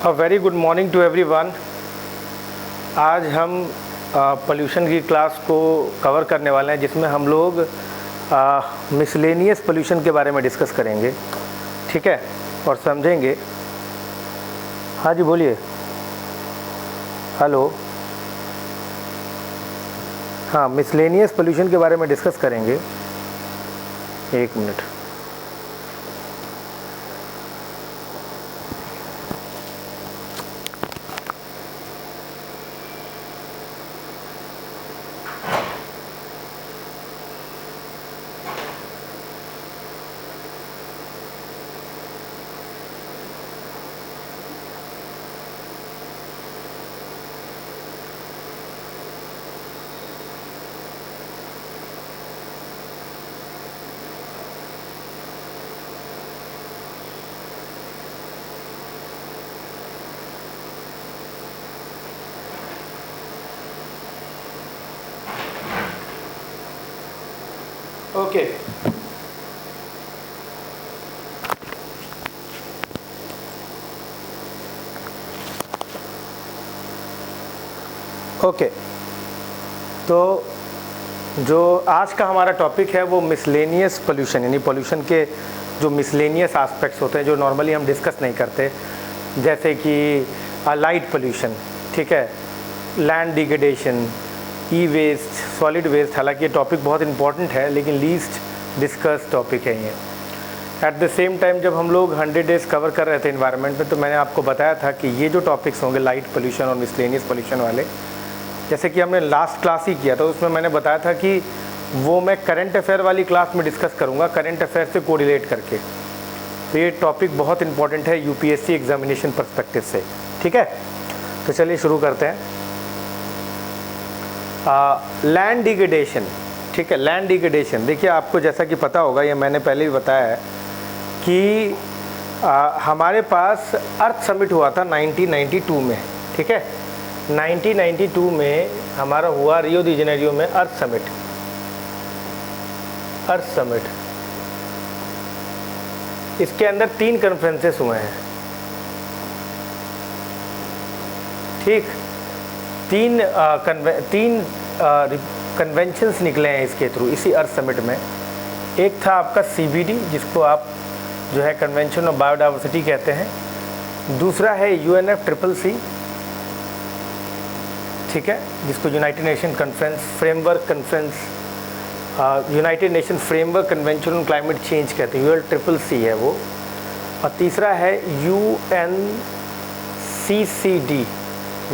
A very good morning to everyone. आज हम pollution की क्लास को कवर करने वाले हैं, जिसमें हम लोग मिसलेनियस पोल्यूशन के बारे में डिस्कस करेंगे, ठीक है, और समझेंगे। हाँ जी, बोलिए। हेलो। हाँ, मिसलेनियस पोल्यूशन के बारे में डिस्कस करेंगे। एक मिनट। Okay, okay. तो जो आज का हमारा टॉपिक है वो मिसलेनियस पोल्यूशन, यानी पोल्यूशन के जो मिसलेनियस एस्पेक्ट्स होते हैं जो नॉर्मली हम डिस्कस नहीं करते, जैसे कि लाइट पोल्यूशन, ठीक है, लैंड डिग्रेडेशन, ई वेस्ट, सॉलिड वेस्ट। हालांकि ये टॉपिक बहुत इंपॉर्टेंट है लेकिन लीस्ट डिस्कस टॉपिक है ये। एट द सेम टाइम जब हम लोग 100 डेज़ कवर कर रहे थे इन्वायरमेंट में, तो मैंने आपको बताया था कि ये जो टॉपिक्स होंगे लाइट पोल्यूशन और मिसलेनियस पोल्यूशन वाले, जैसे कि हमने लास्ट क्लास ही किया था, उसमें मैंने बताया था कि वो मैं करंट अफेयर वाली क्लास में डिस्कस करूँगा, करंट अफेयर से कोरिलेट करके। तो ये टॉपिक बहुत इंपॉर्टेंट है यूपीएससी एग्जामिनेशन पर्सपेक्टिव से, ठीक है। तो चलिए शुरू करते हैं। लैंड डिग्रेडेशन, ठीक है। लैंड डिग्रेडेशन, देखिए आपको जैसा कि पता होगा, ये मैंने पहले भी बताया है कि हमारे पास अर्थ समिट हुआ था 1992 में, ठीक है। 1992 में हमारा हुआ रियो डी जेनेरियो में अर्थ समिट। इसके अंदर 3 कॉन्फ्रेंसेस हुए हैं, ठीक। 3 कन्वेंशंस निकले हैं इसके थ्रू, इसी अर्थ समिट में। एक था आपका CBD, जिसको आप जो है कन्वेंशन ऑफ बायोडाइवर्सिटी कहते हैं। दूसरा है UNFCCC, ठीक है, जिसको United Nation convention convention on climate change कहते हैं, UNFCCC है वो। और तीसरा है UNCCD,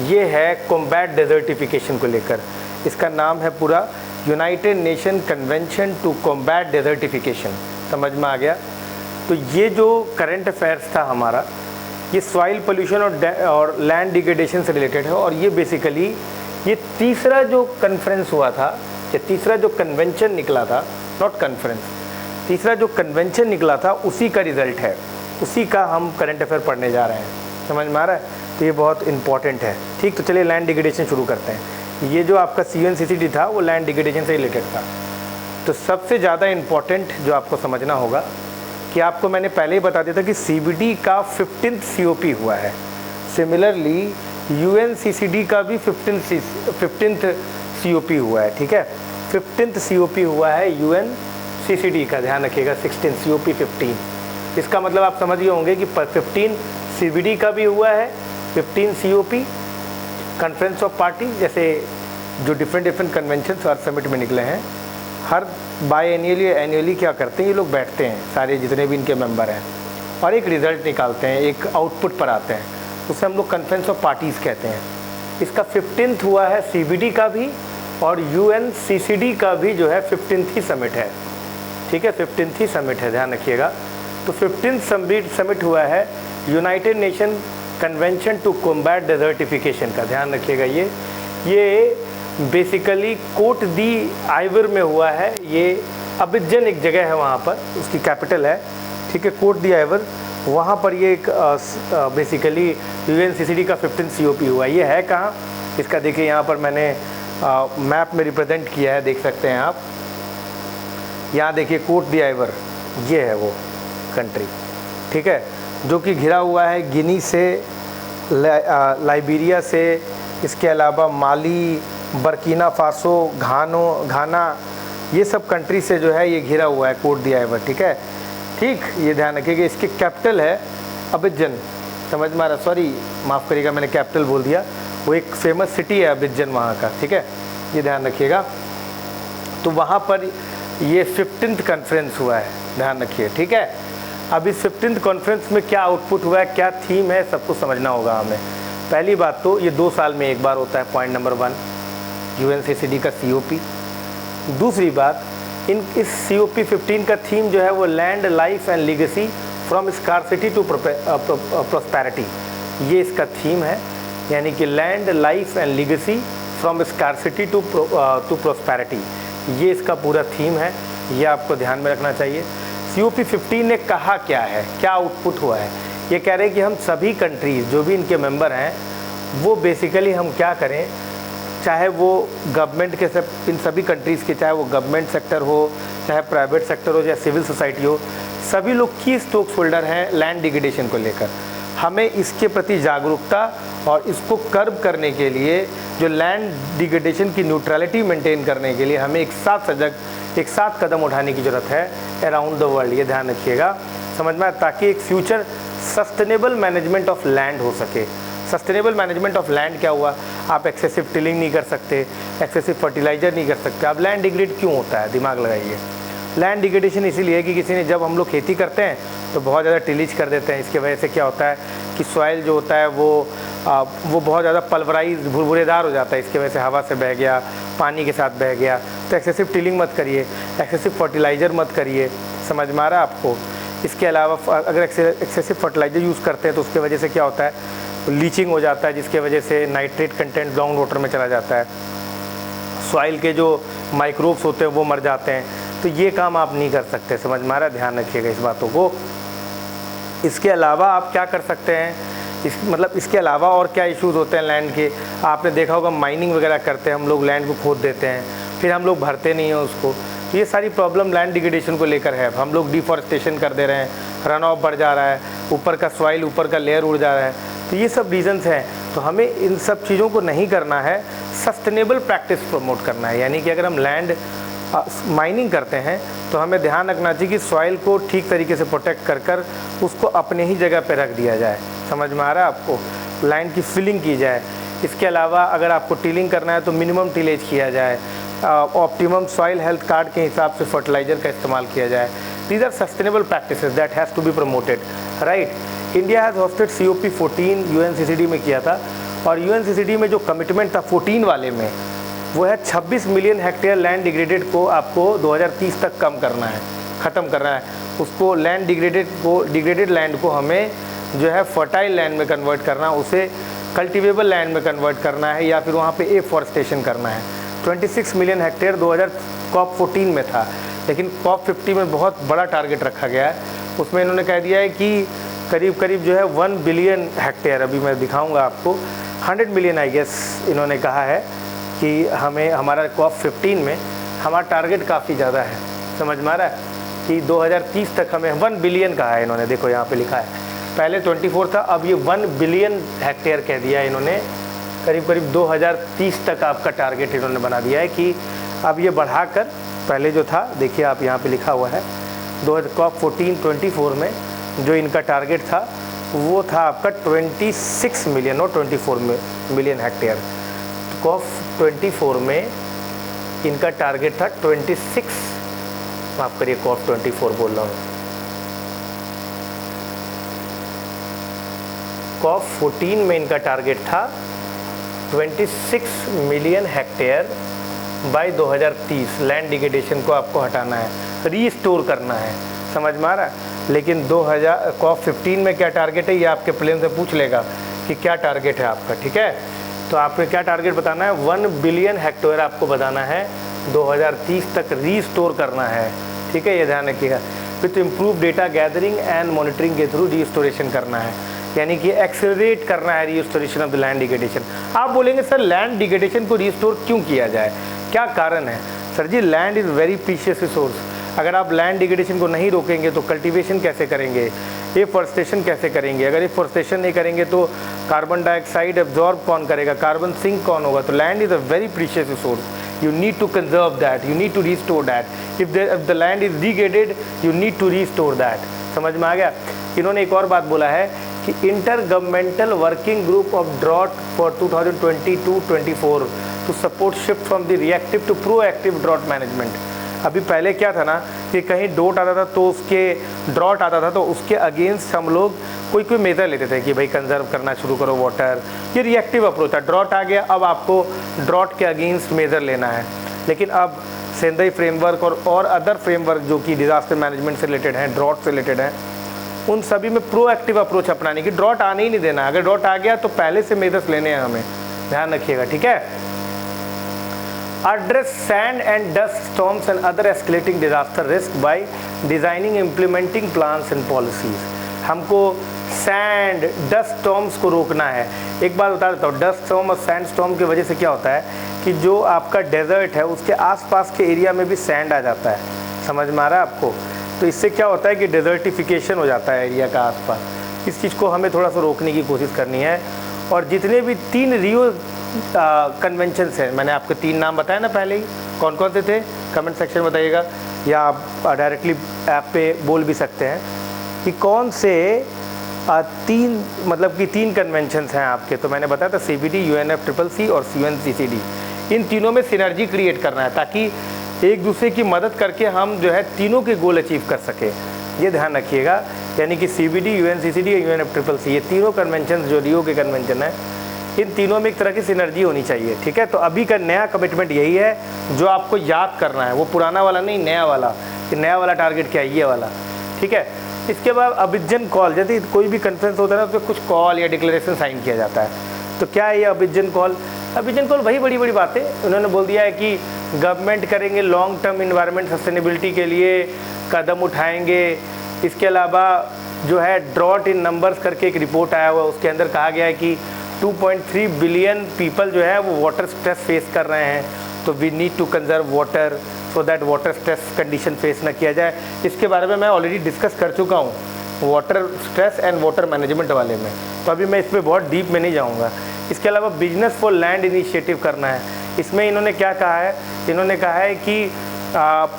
ये है कॉम्बैट डेजर्टिफिकेशन को लेकर। इसका नाम है पूरा United Nation Convention to Combat Desertification. समझ में आ गया। तो ये जो करंट अफेयर्स था हमारा, ये सॉइल पोल्यूशन और लैंड डिग्रेडेशन से रिलेटेड है। और ये बेसिकली ये तीसरा जो कॉन्फ्रेंस हुआ था, या तीसरा जो कन्वेंशन निकला था, नॉट कॉन्फ्रेंस, तीसरा जो कन्वेंशन निकला था, उसी का रिजल्ट है, उसी का हम करंट अफेयर पढ़ने जा रहे हैं। समझ में आ रहा है। तो ये बहुत इंपॉर्टेंट है, ठीक। तो चलिए लैंड डिग्रेडेशन शुरू करते हैं। ये जो आपका CNCCD था वो लैंड डिग्रेडेशन से रिलेटेड था। तो सबसे ज़्यादा इम्पॉर्टेंट जो आपको समझना होगा कि आपको मैंने पहले ही बता दिया था कि CBD का 15th COP हुआ है। सिमिलरली UNCCD का भी 15th COP हुआ है, ठीक है। 15th COP हुआ है UNCCD का, ध्यान रखिएगा। 16 COP 15, इसका मतलब आप समझ गए होंगे कि 15 CBD का भी हुआ है, 15 COP कॉन्फ्रेंस ऑफ पार्टी, जैसे जो डिफरेंट कन्वेंशंस और समिट में निकले हैं। हर बाई एनुअली क्या करते हैं, ये लोग बैठते हैं, सारे जितने भी इनके मेंबर हैं, और एक रिज़ल्ट निकालते हैं, एक आउटपुट पर आते हैं। उसे हम लोग कॉन्फ्रेंस ऑफ पार्टीज़ कहते हैं। इसका 15th हुआ है CBD का भी, और UNCCD का भी जो है 15th ही समिट है, ठीक है। 15th ही समिट है, ध्यान रखिएगा। तो 15th समिट हुआ है United Nation Convention to Combat Desertification का, ध्यान रखिएगा। ये बेसिकली कोट दी आइवर में हुआ है। ये अबिजन एक जगह है, वहाँ पर उसकी कैपिटल है, ठीक है, कोट दी आइवर। वहाँ पर ये एक बेसिकली UNCCD का 15th COP हुआ है। ये है कहाँ, इसका देखिए यहाँ पर मैंने मैप में रिप्रेजेंट किया है, देख सकते हैं आप। यहाँ देखिए कोट दी आइवर, ये है वो कंट्री, ठीक है, जो कि घिरा हुआ है गिनी से लाइबेरिया से, इसके अलावा माली, बर्किना फासो, घाना, ये सब कंट्री से जो है ये घिरा हुआ है, कोड दिया है वह, ठीक है। ठीक, ये ध्यान रखिएगा। इसकी कैपिटल है अबिजन, समझ में आ रहा, सॉरी माफ़ करिएगा मैंने कैपिटल बोल दिया, वो एक फेमस सिटी है अबिजन वहाँ का, ठीक है, ये ध्यान रखिएगा। तो वहाँ पर ये 15th कॉन्फ्रेंस हुआ है, ध्यान रखिए, ठीक है। अब इस 15th कॉन्फ्रेंस में क्या आउटपुट हुआ है, क्या थीम है, सब कुछ समझना होगा हमें। पहली बात तो ये 2 साल में एक बार होता है, पॉइंट नंबर 1 UNCCD का COP। दूसरी बात, इस COP 15 का थीम जो है वो land, life and legacy from scarcity to prosperity, ये इसका थीम है, यानी कि land, life and legacy from scarcity to prosperity, ये इसका पूरा थीम है, ये आपको ध्यान में रखना चाहिए। COP 15 ने कहा क्या है, क्या आउटपुट हुआ है, ये कह रहे हैं कि हम सभी कंट्रीज़ जो भी इनके मेंबर हैं वो बेसिकली हम क्या करें, चाहे वो गवर्नमेंट के सब, इन सभी कंट्रीज़ के, चाहे वो गवर्नमेंट सेक्टर हो, चाहे प्राइवेट सेक्टर हो, चाहे सिविल सोसाइटी हो, सभी लोग की स्टेक होल्डर हैं लैंड डिग्रेडेशन को लेकर। हमें इसके प्रति जागरूकता और इसको कर्ब करने के लिए, जो लैंड डिग्रेडेशन की न्यूट्रलिटी मेंटेन करने के लिए हमें एक साथ कदम उठाने की ज़रूरत है अराउंड द वर्ल्ड, ये ध्यान रखिएगा, समझ में, ताकि एक future sustainable management of land हो सके। सस्टेनेबल मैनेजमेंट ऑफ लैंड क्या हुआ, आप एक्सेसिव टिलिंग नहीं कर सकते, एक्सेसिव फर्टिलाइजर नहीं कर सकते। अब लैंड डिग्रेड क्यों होता है, दिमाग लगाइए। लैंड डिग्रेडेशन इसीलिए है कि किसी ने, जब हम लोग खेती करते हैं तो बहुत ज़्यादा टिलेज कर देते हैं, इसकी वजह से क्या होता है कि सॉइल जो होता है वो बहुत ज़्यादा पल्वराइज, भुरभुरेदार हो जाता है, इसकी वजह से हवा से बह गया, पानी के साथ बह गया। तो एक्सेसिव टिलिंग मत करिए, एक्सेसिव फर्टिलाइज़र मत करिए, समझ में आ रहा है आपको। इसके अलावा अगर एक्सेसिव फर्टिलाइज़र यूज़ करते हैं तो उसकी वजह से क्या होता है, लीचिंग हो जाता है, जिसके वजह से नाइट्रेट कंटेंट ग्राउंड वाटर में चला जाता है, सॉइल के जो माइक्रोब्स होते हैं वो मर जाते हैं। तो ये काम आप नहीं कर सकते, समझ में आ रहा है, ध्यान रखिएगा इस बातों को। इसके अलावा आप क्या कर सकते हैं, इसके अलावा और क्या इश्यूज़ होते हैं लैंड के, आपने देखा होगा माइनिंग वगैरह करते हैं हम लोग, लैंड को खोद देते हैं, फिर हम लोग भरते नहीं हैं उसको, तो ये सारी प्रॉब्लम लैंड डिग्रेडेशन को लेकर है। हम लोग डिफॉरेस्टेशन कर दे रहे हैं, रन ऑफ बढ़ जा रहा है, ऊपर का सॉइल, ऊपर का लेयर उड़ जा रहा है, तो ये सब रीजंस हैं। तो हमें इन सब चीज़ों को नहीं करना है, सस्टेनेबल प्रैक्टिस प्रमोट करना है। यानी कि अगर हम लैंड माइनिंग करते हैं तो हमें ध्यान रखना चाहिए कि सॉइल को ठीक तरीके से प्रोटेक्ट कर उसको अपने ही जगह पे रख दिया जाए, समझ में आ रहा है आपको, लैंड की फिलिंग की जाए। इसके अलावा अगर आपको टिलिंग करना है तो मिनिमम टिलेज किया जाए, ऑप्टिमम सॉइल हेल्थ कार्ड के हिसाब से फर्टिलाइज़र का इस्तेमाल किया जाए। These are sustainable practices that has to be promoted, right. India has hosted COP 14 UNCCD में किया था, और UNCCD में जो कमिटमेंट था 14 वाले में, वो है 26 मिलियन हेक्टेयर लैंड डिग्रेडेड को आपको 2030 तक कम करना है, ख़त्म करना है उसको। लैंड डिग्रेडेड लैंड को हमें जो है फर्टाइल लैंड में कन्वर्ट करना, उसे कल्टिवेबल लैंड में कन्वर्ट करना है, या फिर वहाँ पे एफॉरेस्टेशन करना है। 26 मिलियन हेक्टेयर 2000 COP 14 में था, लेकिन COP 50 में बहुत बड़ा टारगेट रखा गया है। उसमें इन्होंने कह दिया है कि करीब जो है 1 बिलियन हेक्टेयर, अभी मैं दिखाऊंगा आपको, 100 मिलियन आई गेस इन्होंने कहा है कि हमें, हमारा COP 15 में हमारा टारगेट काफ़ी ज़्यादा है, समझ में आ रहा है, कि 2030 तक हमें 1 बिलियन कहा है इन्होंने, देखो यहाँ पे लिखा है, पहले 24 था, अब ये 1 बिलियन हेक्टेयर कह दिया है इन्होंने। करीब 2030 तक आपका टारगेट इन्होंने बना दिया है कि अब ये बढ़ाकर, पहले जो था देखिए आप यहाँ पे लिखा हुआ है, COP 14-24 में जो इनका टारगेट था वो था आपका 26 मिलियन और 24 मिलियन हेक्टेयर। COP 24 में इनका टारगेट था 26, माफ़ करिए COP 24 बोल रहा हूँ, COP 14 में इनका टारगेट था 26 million hectare by 2030। Land degradation को आपको हटाना है, रीस्टोर करना है, समझ में आ रहा है। लेकिन COP 15 में क्या टारगेट है, ये आपके प्लेन से पूछ लेगा कि क्या टारगेट है आपका, ठीक है। तो आपको क्या टारगेट बताना है, 1 बिलियन हेक्टेयर आपको बताना है 2030 तक रीस्टोर करना है, ठीक है, ये ध्यान रखिएगा। With improve data gathering and monitoring के थ्रू रीस्टोरेशन करना है, यानी कि एक्सेलरेट करना है restoration of the land degradation. आप बोलेंगे सर लैंड डिग्रेडेशन को रीस्टोर क्यों किया जाए, क्या कारण है? Sir ji, land is very precious resource. अगर आप लैंड डिग्रेडेशन को नहीं रोकेंगे तो कल्टीवेशन कैसे करेंगे, एफॉरेस्टेशन कैसे करेंगे? अगर एफॉरेस्टेशन नहीं करेंगे तो कार्बन डाइऑक्साइड एब्जॉर्ब कौन करेगा, कार्बन सिंक कौन होगा? तो land is a very precious resource, you need to conserve that, you need to restore that. If the land is degraded you need to restore that. समझ में आ गया? इन्होंने एक और बात बोला है कि inter governmental working group of drought for 2022-24 to support shift from the reactive to proactive drought management. अभी पहले क्या था ना कि कहीं डोट आता था तो उसके ड्रॉट आता था तो उसके अगेंस्ट हम लोग कोई मेजर लेते थे कि भाई कंजर्व करना शुरू करो वाटर। ये रिएक्टिव अप्रोच था। ड्रॉट आ गया, अब आपको ड्रॉट के अगेंस्ट मेजर लेना है। लेकिन अब सेंदई फ्रेमवर्क और अदर फ्रेमवर्क जो कि डिजास्टर मैनेजमेंट से रिलेटेड हैं, ड्रॉट से रिलेटेड हैं, उन सभी में प्रोएक्टिव अप्रोच अपनाने की, ड्रॉट आने ही नहीं देना। अगर ड्रॉट आ गया तो पहले से मेजर्स लेने हैं, हमें ध्यान रखिएगा, ठीक है। Address sand and dust storms and other escalating disaster risk by designing, implementing plans and policies। हमको सैंड डस्ट स्टॉर्म्स को रोकना है। एक बात बता देता हूँ, डस्ट स्टॉर्म और सैंड स्टॉर्म की वजह से क्या होता है कि जो आपका डेजर्ट है उसके आसपास के एरिया में भी सैंड आ जाता है। समझ में आ रहा है आपको? तो इससे क्या होता है कि डेजर्टिफिकेशन हो जाता है एरिया का आसपास। इस चीज़ को हमें थोड़ा सा रोकने की कोशिश करनी है। और जितने भी 3 रियो कन्वेंशंस हैं, मैंने आपको 3 नाम बताया ना पहले ही, कौन कौन से थे? कमेंट सेक्शन में बताइएगा या आप डायरेक्टली ऐप पे बोल भी सकते हैं कि कौन से 3 कन्वेंशंस हैं आपके। तो मैंने बताया था CBD, UNFCCC और UNCCD। इन तीनों में सिनर्जी क्रिएट करना है ताकि एक दूसरे की मदद करके हम जो है तीनों के गोल अचीव कर सके। ये ध्यान रखिएगा। यानी कि CBD, UNCCD या UNFCCC, ये तीनों कन्वेंशन जो रियो के कन्वेंशन है, इन तीनों में एक तरह की सिनर्जी होनी चाहिए, ठीक है। तो अभी का नया कमिटमेंट यही है जो आपको याद करना है, वो पुराना वाला नहीं, नया वाला। कि नया वाला टारगेट क्या है? ये वाला, ठीक है। इसके बाद अभिजन कॉल, जैसे कोई भी कॉन्फ्रेंस होता है ना तो कुछ कॉल या डिक्लेरेशन साइन किया जाता है। तो क्या है ये अभिजन कॉल? अभिजन कॉल वही बड़ी बड़ी बातें उन्होंने बोल दिया है कि गवर्नमेंट करेंगे लॉन्ग टर्म इन्वायरमेंट सस्टेनेबिलिटी के लिए कदम उठाएंगे। इसके अलावा जो है ड्रॉट इन नंबर्स करके एक रिपोर्ट आया हुआ, उसके अंदर कहा गया है कि 2.3 बिलियन पीपल जो है वो वाटर स्ट्रेस फेस कर रहे हैं। तो we need to conserve water so that water stress condition face ना किया जाए। इसके बारे में मैं ऑलरेडी डिस्कस कर चुका हूँ water stress and water management वाले में, तो अभी मैं इस पर बहुत डीप में नहीं जाऊँगा। इसके अलावा बिजनेस फॉर लैंड इनिशिएटिव करना है। इसमें इन्होंने क्या कहा है? इन्होंने कहा है कि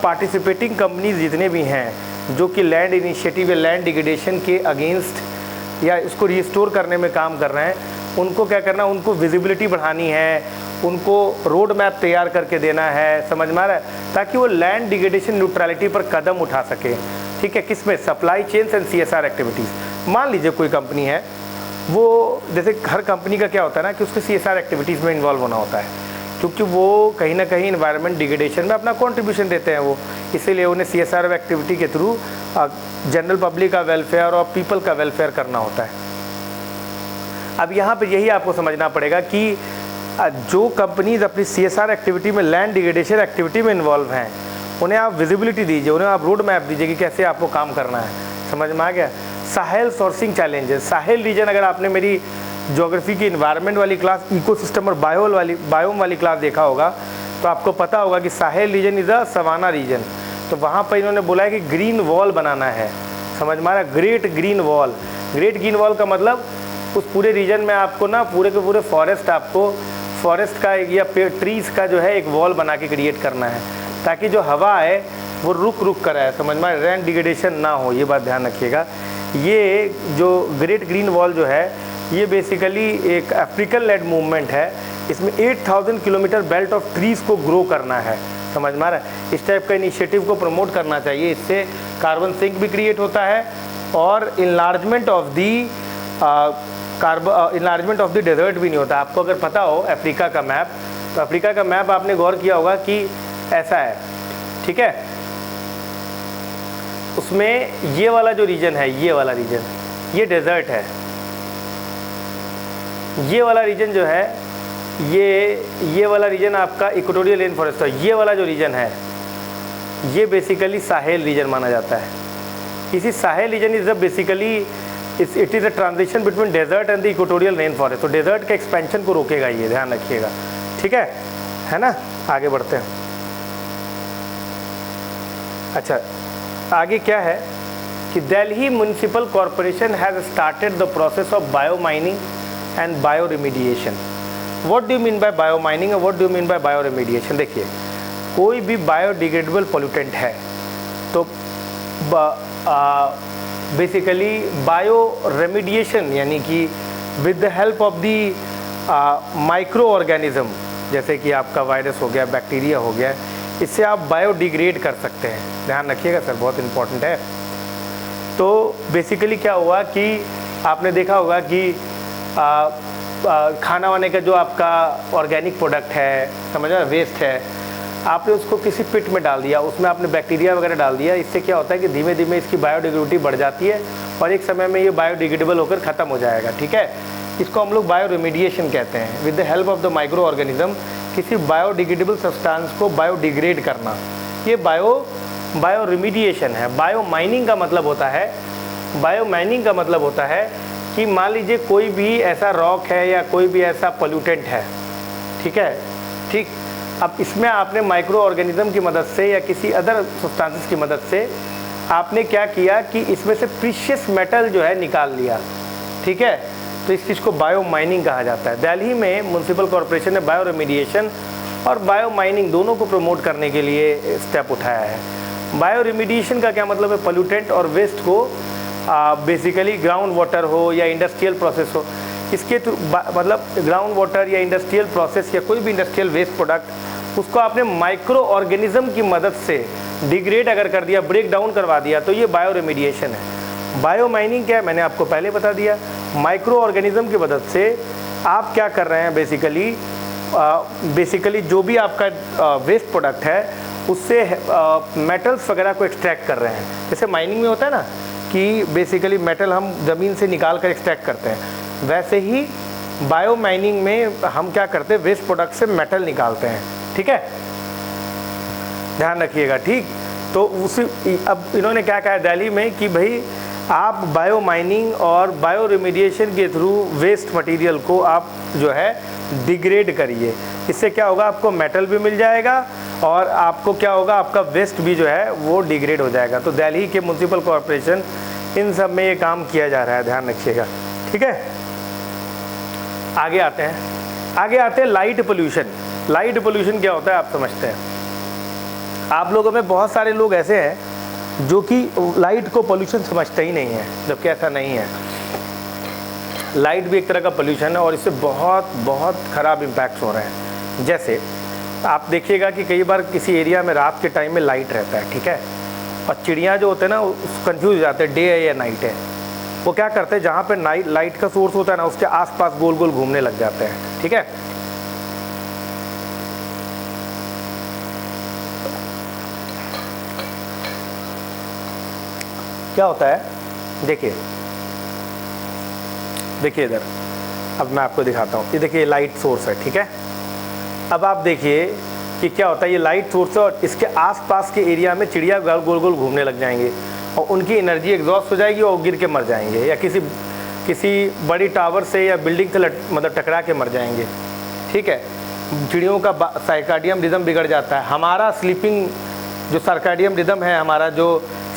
पार्टिसिपेटिंग कंपनीज जितने भी हैं जो कि लैंड इनिशिएटिव या लैंड डिग्रेडेशन के अगेंस्ट या इसको रिस्टोर करने में काम कर रहे हैं, उनको क्या करना है? उनको विजिबिलिटी बढ़ानी है, उनको रोड मैप तैयार करके देना है। समझ में आ रहा है? ताकि वो लैंड डिग्रेडेशन न्यूट्रलिटी पर कदम उठा सके, ठीक है। किसमें? Supply chains and CSR activities. मान लीजिए कोई कंपनी है, वो जैसे हर कंपनी का क्या होता है ना कि उसके CSR एक्टिविटीज़ में इन्वॉल्व होना होता है, क्योंकि वो कहीं ना कहीं इन्वायरमेंट डिग्रेडेशन में अपना कॉन्ट्रीब्यूशन देते हैं वो, इसीलिए उन्हें CSR एक्टिविटी के थ्रू जनरल पब्लिक का वेलफेयर और पीपल का वेलफेयर करना होता है। अब यहाँ पे यही आपको समझना पड़ेगा कि जो कंपनीज अपनी CSR एक्टिविटी में लैंड डिग्रेडेशन एक्टिविटी में इन्वॉल्व हैं, उन्हें आप विजिबिलिटी दीजिए, उन्हें आप रोड मैप दीजिए कि कैसे आपको काम करना है। समझ में आ गया? Sahel sourcing challenges. Sahel region, अगर आपने मेरी ज्योग्राफी की इन्वायरमेंट वाली क्लास, इकोसिस्टम और बायोम वाली क्लास देखा होगा तो आपको पता होगा कि Sahel region is a savanna region. तो वहाँ पर इन्होंने बोला है कि ग्रीन वॉल बनाना है। समझ में आ रहा है? Great green wall. Great green wall का मतलब उस पूरे रीजन में आपको ना पूरे के पूरे फॉरेस्ट का या ट्रीज़ का जो है एक वॉल बना के क्रिएट करना है, ताकि जो हवा है वो रुक कर आए। समझ में? लैंड डिग्रेडेशन ना हो, ये बात ध्यान रखिएगा। ये जो ग्रेट ग्रीन वॉल जो है ये बेसिकली एक अफ्रीकन लेड मूवमेंट है। इसमें 8000 किलोमीटर बेल्ट ऑफ ट्रीज़ को ग्रो करना है। समझ में आ रहा है? इस टाइप का इनिशिएटिव को प्रमोट करना चाहिए। इससे कार्बन सिंक भी क्रिएट होता है और इन्लार्जमेंट ऑफ द डेजर्ट भी नहीं होता। आपको अगर पता हो अफ्रीका का मैप, तो अफ्रीका का मैप आपने गौर किया होगा कि ऐसा है, ठीक है। उसमें ये वाला जो रीजन है, ये वाला रीजन, ये डेजर्ट है। ये वाला रीजन जो है ये वाला रीजन आपका इक्वेटोरियल रेन फॉरेस्ट है। ये वाला जो रीजन है ये बेसिकली साहेल रीजन माना जाता है। इसी Sahel region is basically it is a transition between desert and the equatorial rain forest. तो डेजर्ट के एक्सपेंशन को रोकेगा, ये ध्यान रखिएगा, ठीक है ना। आगे बढ़ते हैं। अच्छा, आगे क्या है कि Delhi municipal corporation has started the process of bio mining and bio remediation. What do you mean by bio mining और what do you mean by bio remediation? देखिए, कोई भी बायोडिग्रेडेबल पोल्यूटेंट है तो बेसिकली बायो रेमिडिएशन यानी कि with the help of the micro organism, जैसे कि आपका वायरस हो गया, बैक्टीरिया हो गया, इससे आप बायोडिग्रेड कर सकते हैं। ध्यान रखिएगा सर, बहुत इंपॉर्टेंट है। तो बेसिकली क्या हुआ कि आपने देखा होगा कि खाना वाने का जो आपका ऑर्गेनिक प्रोडक्ट है, समझ रहे, वेस्ट है, आपने उसको किसी पिट में डाल दिया, उसमें आपने बैक्टीरिया वगैरह डाल दिया। इससे क्या होता है कि धीमे धीमे इसकी बायोडिग्रेडिबिलिटी बढ़ जाती है और एक समय में ये बायोडिग्रेडेबल होकर ख़त्म हो जाएगा। ठीक है, इसको हम लोग बायो रेमिडिएशन कहते हैं। With the help of the micro organism किसी बायोडिग्रेडेबल सब्सटेंस को बायोडिग्रेड करना, ये बायो रेमिडिएशन है। बायो माइनिंग का मतलब होता है कि मान लीजिए कोई भी ऐसा रॉक है या कोई भी ऐसा पोल्यूटेंट है, ठीक है, ठीक, अब इसमें आपने माइक्रो ऑर्गेनिज्म की मदद से या किसी अदर सब्सटेंसेस की मदद से आपने क्या किया कि इसमें से प्रीशियस मेटल जो है निकाल लिया। ठीक है, तो इस चीज़ को बायो माइनिंग कहा जाता है। दिल्ली में म्युनिसिपल कॉरपोरेशन ने बायो रेमिडिएशन और बायो माइनिंग दोनों को प्रमोट करने के लिए स्टेप उठाया है। बायो रेमिडिएशन का क्या मतलब है? पोल्यूटेंट और वेस्ट को बेसिकली ग्राउंड वाटर हो या इंडस्ट्रियल प्रोसेस हो, इसके थ्रू मतलब ग्राउंड वाटर या इंडस्ट्रियल प्रोसेस या कोई भी इंडस्ट्रियल वेस्ट प्रोडक्ट, उसको आपने माइक्रो ऑर्गेनिज्म की मदद से डिग्रेड अगर कर दिया, ब्रेक डाउन करवा दिया, तो ये बायो रेमिडिएशन है। बायो माइनिंग क्या है, मैंने आपको पहले बता दिया। माइक्रो ऑर्गेनिज्म की मदद से आप क्या कर रहे हैं, बेसिकली जो भी आपका वेस्ट प्रोडक्ट है उससे मेटल्स वगैरह को एक्सट्रैक्ट कर रहे हैं। जैसे माइनिंग में होता है ना कि बेसिकली मेटल हम ज़मीन से निकाल कर एक्सट्रैक्ट करते हैं, वैसे ही बायो माइनिंग में हम क्या करते हैं, वेस्ट प्रोडक्ट से मेटल निकालते हैं। ठीक है, ध्यान रखिएगा। ठीक, तो अब इन्होंने क्या कहा दिल्ली में कि भाई आप बायो माइनिंग और बायो रेमिडिएशन के थ्रू वेस्ट मटेरियल को आप जो है डिग्रेड करिए। इससे क्या होगा, आपको मेटल भी मिल जाएगा और आपको क्या होगा, आपका वेस्ट भी जो है वो डिग्रेड हो जाएगा। तो दिल्ली के म्युनिसिपल कॉरपोरेशन इन सब में ये काम किया जा रहा है, ध्यान रखिएगा। ठीक है, आगे आते हैं लाइट पोल्यूशन। लाइट पोल्यूशन क्या होता है आप समझते हैं? आप लोगों में बहुत सारे लोग ऐसे हैं जो कि लाइट को पोल्यूशन समझते ही नहीं है, जबकि ऐसा नहीं है। लाइट भी एक तरह का पोल्यूशन है और इससे बहुत बहुत ख़राब इम्पैक्ट्स हो रहे हैं। जैसे आप देखिएगा कि कई बार किसी एरिया में रात के टाइम में लाइट रहता है, ठीक है, और चिड़िया जो होते हैं ना कंफ्यूज हो जाते हैं डे है या नाइट है। वो क्या करते हैं, जहाँ पे लाइट का सोर्स होता है ना उसके आसपास गोल गोल घूमने लग जाते हैं। ठीक है, क्या होता है, देखिए इधर, अब मैं आपको दिखाता हूँ। ये देखिए लाइट सोर्स है, ठीक है। अब आप देखिए कि क्या होता है, ये लाइट सोर्स है और इसके आसपास के एरिया में चिड़िया गोल गोल घूमने लग जाएंगे और उनकी एनर्जी एग्जॉस्ट हो जाएगी और गिर के मर जाएंगे, या किसी बड़ी टावर से या बिल्डिंग से मतलब टकरा के मर जाएंगे। ठीक है, चिड़ियों का सर्काडियन रिदम बिगड़ जाता है। हमारा स्लीपिंग जो सर्काडियन रिदम है, हमारा जो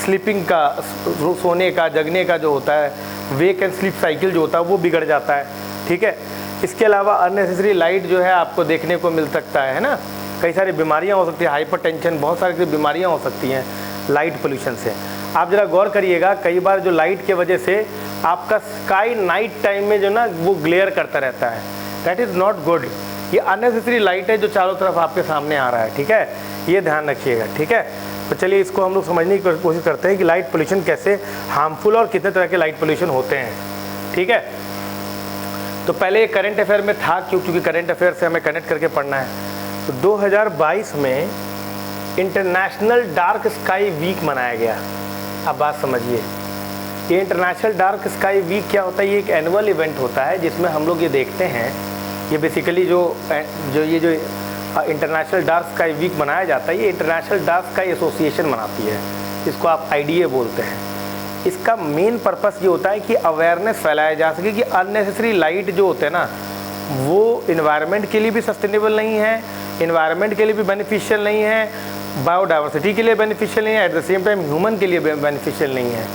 स्लीपिंग का, सोने का जगने का जो होता है, वेक एंड स्लीप साइकिल जो होता है वो बिगड़ जाता है। ठीक है, इसके अलावा अननेसेसरी लाइट जो है आपको देखने को मिल सकता है ना, कई सारी बीमारियां हो सकती है, हाइपरटेंशन, बहुत सारी बीमारियां हो सकती हैं लाइट पोल्यूशन से। आप ज़रा गौर करिएगा, कई बार जो लाइट के वजह से आपका स्काई नाइट टाइम में जो ना वो ग्लेयर करता रहता है, दैट इज़ नॉट गुड। ये अननेसेसरी लाइट है जो चारों तरफ आपके सामने आ रहा है। ठीक है, ये ध्यान रखिएगा। ठीक है, तो चलिए इसको हम लोग समझने की कोशिश करते हैं कि लाइट पोल्यूशन कैसे हार्मफुल और कितने तरह के लाइट पोल्यूशन होते हैं। ठीक है, तो पहले करंट अफेयर में था, क्योंकि करंट अफेयर से हमें कनेक्ट करके पढ़ना है। तो 2022 में इंटरनेशनल डार्क स्काई वीक मनाया गया। अब बात समझिए, ये इंटरनेशनल डार्क स्काई वीक क्या होता है? ये एक एनुअल इवेंट होता है जिसमें हम लोग ये देखते हैं, ये बेसिकली जो इंटरनेशनल डार्क स्काई वीक मनाया जाता है, ये इंटरनेशनल डार्क स्काई एसोसिएशन मनाती है, इसको आप IDA बोलते हैं। इसका मेन पर्पस ये होता है कि अवेयरनेस फैलाया जा सके कि अननेसेसरी लाइट जो होते हैं ना वो इन्वायरमेंट के लिए भी सस्टेनेबल नहीं है, इन्वायरमेंट के लिए भी बेनिफिशियल नहीं है, बायोडाइवर्सिटी के लिए बेनिफिशियल नहीं है, at the same time human के लिए बेनिफिशियल नहीं है।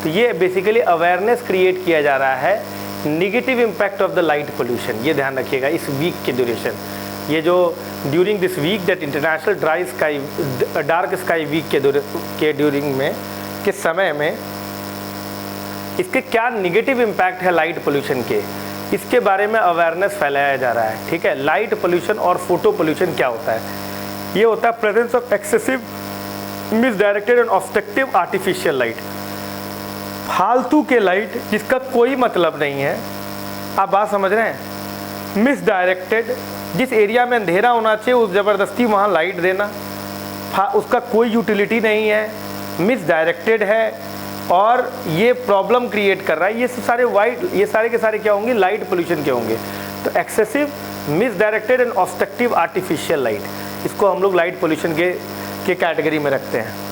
तो ये बेसिकली अवेयरनेस क्रिएट किया जा रहा है negative impact of the light pollution. ये ध्यान रखिएगा इस वीक के ड्यूरेशन, ये जो during this week that international dry sky dark sky week के ड्यूरिंग में के समय में इसके क्या निगेटिव इम्पैक्ट है लाइट पोल्यूशन के, इसके बारे में अवेयरनेस फैलाया जा रहा है। ठीक है, लाइट पोल्यूशन और फोटो पोल्यूशन क्या होता है? ये होता है presence of excessive misdirected and obstructive artificial light, फालतू के लाइट जिसका कोई मतलब नहीं है। आप बात समझ रहे हैं? मिसडायरेक्टेड, जिस एरिया में अंधेरा होना चाहिए उस ज़बरदस्ती वहाँ लाइट देना, उसका कोई यूटिलिटी नहीं है, मिसडायरेक्टेड है और ये प्रॉब्लम क्रिएट कर रहा है। ये सारे के सारे क्या होंगे? लाइट पोल्यूशन के होंगे। तो excessive misdirected and obstructive artificial light, इसको हम लोग लाइट पोल्यूशन के कैटेगरी में रखते हैं।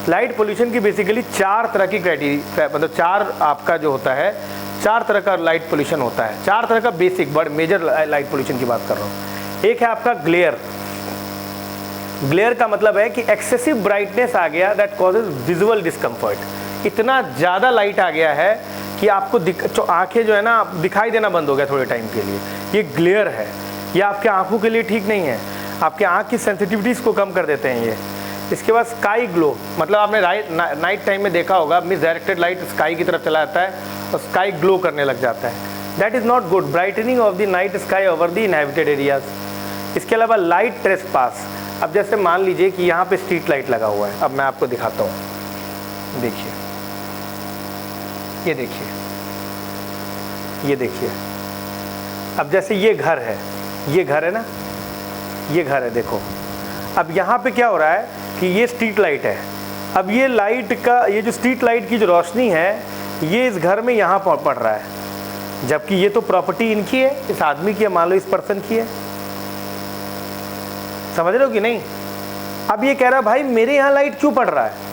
लाइट पोल्यूशन की बेसिकली 4 तरह की क्राइटेरिया, मतलब 4 आपका जो होता है 4 तरह का लाइट पोल्यूशन होता है। 4 तरह का बेसिक बड़ मेजर लाइट पोल्यूशन की बात कर रहा हूँ। एक है आपका ग्लेयर। ग्लेयर का मतलब है कि एक्सेसिव ब्राइटनेस आ गया दैट कॉजेज विजुअल डिस्कम्फर्ट। इतना ज़्यादा लाइट आ गया है कि आपको आंखें जो है ना दिखाई देना बंद हो गया थोड़े टाइम के लिए, ये ग्लेयर है। ये आपके आंखों के लिए ठीक नहीं है, आपके आंख की सेंसिटिविटीज़ को कम कर देते हैं ये। इसके बाद स्काई ग्लो, मतलब आपने नाइट टाइम में देखा होगा मिसडायरेक्टेड लाइट स्काई की तरफ चला जाता है और स्काई ग्लो करने लग जाता है। That is not good. Brightening of the night sky over the inhabited areas. इसके अलावा लाइट ट्रेसपास। अब जैसे मान लीजिए कि यहाँ पे स्ट्रीट लाइट लगा हुआ है, अब मैं आपको दिखाता हूँ। देखिए, ये देखिए, ये देखिए। अब जैसे ये घर है, ये घर है ना, ये घर है, देखो। अब यहाँ पे क्या हो रहा है कि ये स्ट्रीट लाइट है। अब ये लाइट का, ये जो स्ट्रीट लाइट की जो रोशनी है ये इस घर में यहाँ पड़ रहा है, जबकि ये तो प्रॉपर्टी इनकी है, इस आदमी की है, मान लो इस पर्सन की है। समझ रहे हो कि नहीं? अब ये कह रहा है भाई मेरे यहाँ लाइट क्यों पड़ रहा है?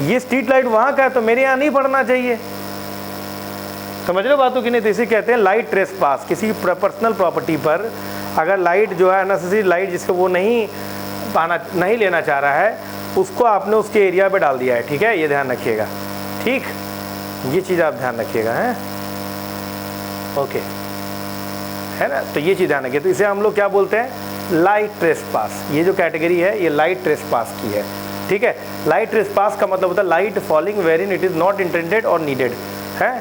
ये स्ट्रीट लाइट वहाँ का है तो मेरे यहाँ नहीं पड़ना चाहिए। समझ रहे हो बातों की नहीं? तो इसे कहते हैं लाइट ट्रेसपास। किसी पर्सनल प्रॉपर्टी पर अगर लाइट जो है अननेसेसरी लाइट जिसको वो नहीं लेना चाह रहा है, उसको आपने उसके एरिया पे डाल दिया है। ठीक है, ये ध्यान रखिएगा। ठीक, ये चीज़ आप ध्यान रखिएगा, हैं? ओके, है ना? तो ये चीज़ ध्यान रखिए। तो इसे हम लोग क्या बोलते हैं? Light trespass. ये जो कैटेगरी है ये लाइट ट्रेसपास की है। ठीक है, लाइट ट्रेसपास का मतलब होता है light falling where it is not intended और नीडेड है।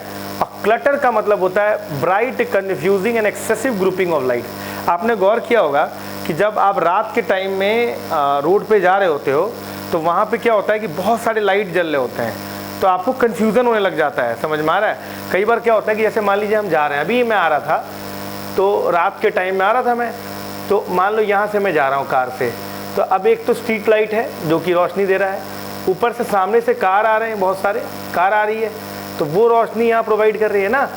और क्लटर का मतलब होता है bright confusing and excessive grouping of light. आपने गौर किया होगा कि जब आप रात के टाइम में रोड पे जा रहे होते हो तो वहाँ पे क्या होता है कि बहुत सारे लाइट जल रहे होते हैं, तो आपको कन्फ्यूज़न होने लग जाता है। समझ में आ रहा है? कई बार क्या होता है कि जैसे मान लीजिए हम जा रहे हैं, अभी मैं आ रहा था तो रात के टाइम में आ रहा था मैं, तो मान लो यहाँ से मैं जा रहा हूँ कार से, तो अब एक तो स्ट्रीट लाइट है जो कि रोशनी दे रहा है, ऊपर से सामने से कार आ रहे हैं, बहुत सारे कार आ रही है, तो वो रोशनी यहाँ प्रोवाइड कर रही है ना,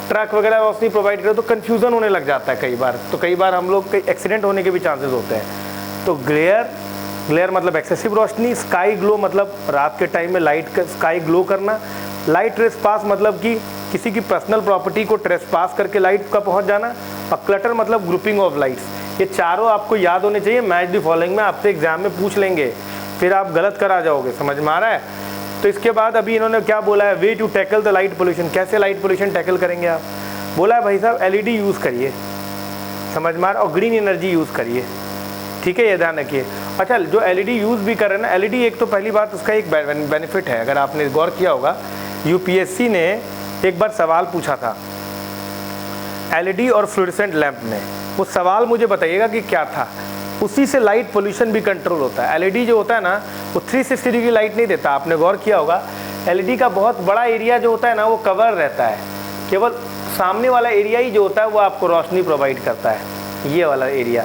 ट्रक वगैरह रोशनी प्रोवाइड कर रहे, तो कन्फ्यूज़न होने लग जाता है कई बार। तो कई बार हम लोग कई एक्सीडेंट होने के भी चांसेस होते हैं। तो ग्लेयर मतलब एक्सेसिव रोशनी। स्काई ग्लो मतलब रात के टाइम में लाइट का स्काई ग्लो करना। लाइट ट्रेसपास मतलब कि किसी की पर्सनल प्रॉपर्टी को ट्रेसपास करके लाइट का पहुँच जाना। और क्लटर मतलब ग्रुपिंग ऑफ लाइट्स। ये चारों आपको याद होने चाहिए। मैच द फॉलोइंग में आपसे एग्जाम में पूछ लेंगे, फिर आप गलत करा जाओगे। समझ में आ रहा है? तो इसके बाद अभी इन्होंने क्या बोला है, way to tackle the light pollution. कैसे लाइट पोल्यूशन टैकल करेंगे आप? बोला है भाई साहब एलईडी यूज़ करिए, समझ में आ रहा, और ग्रीन एनर्जी यूज़ करिए। ठीक है, ये ध्यान रखिए। अच्छा, जो एलईडी यूज़ भी कर रहे हैं ना, एलईडी एक तो पहली बात उसका एक बेनिफिट है। अगर आपने गौर किया होगा, यूपीएससी ने एक बार सवाल पूछा था एलईडी और फ्लोरेसेंट लैंप में। वो सवाल मुझे बताइएगा कि क्या था। उसी से लाइट पोल्यूशन भी कंट्रोल होता है। एलईडी जो होता है ना, वो 360 डिग्री लाइट नहीं देता। आपने गौर किया होगा, एलईडी का बहुत बड़ा एरिया जो होता है ना, वो कवर रहता है। केवल सामने वाला एरिया ही जो होता है वो आपको रोशनी प्रोवाइड करता है, ये वाला एरिया।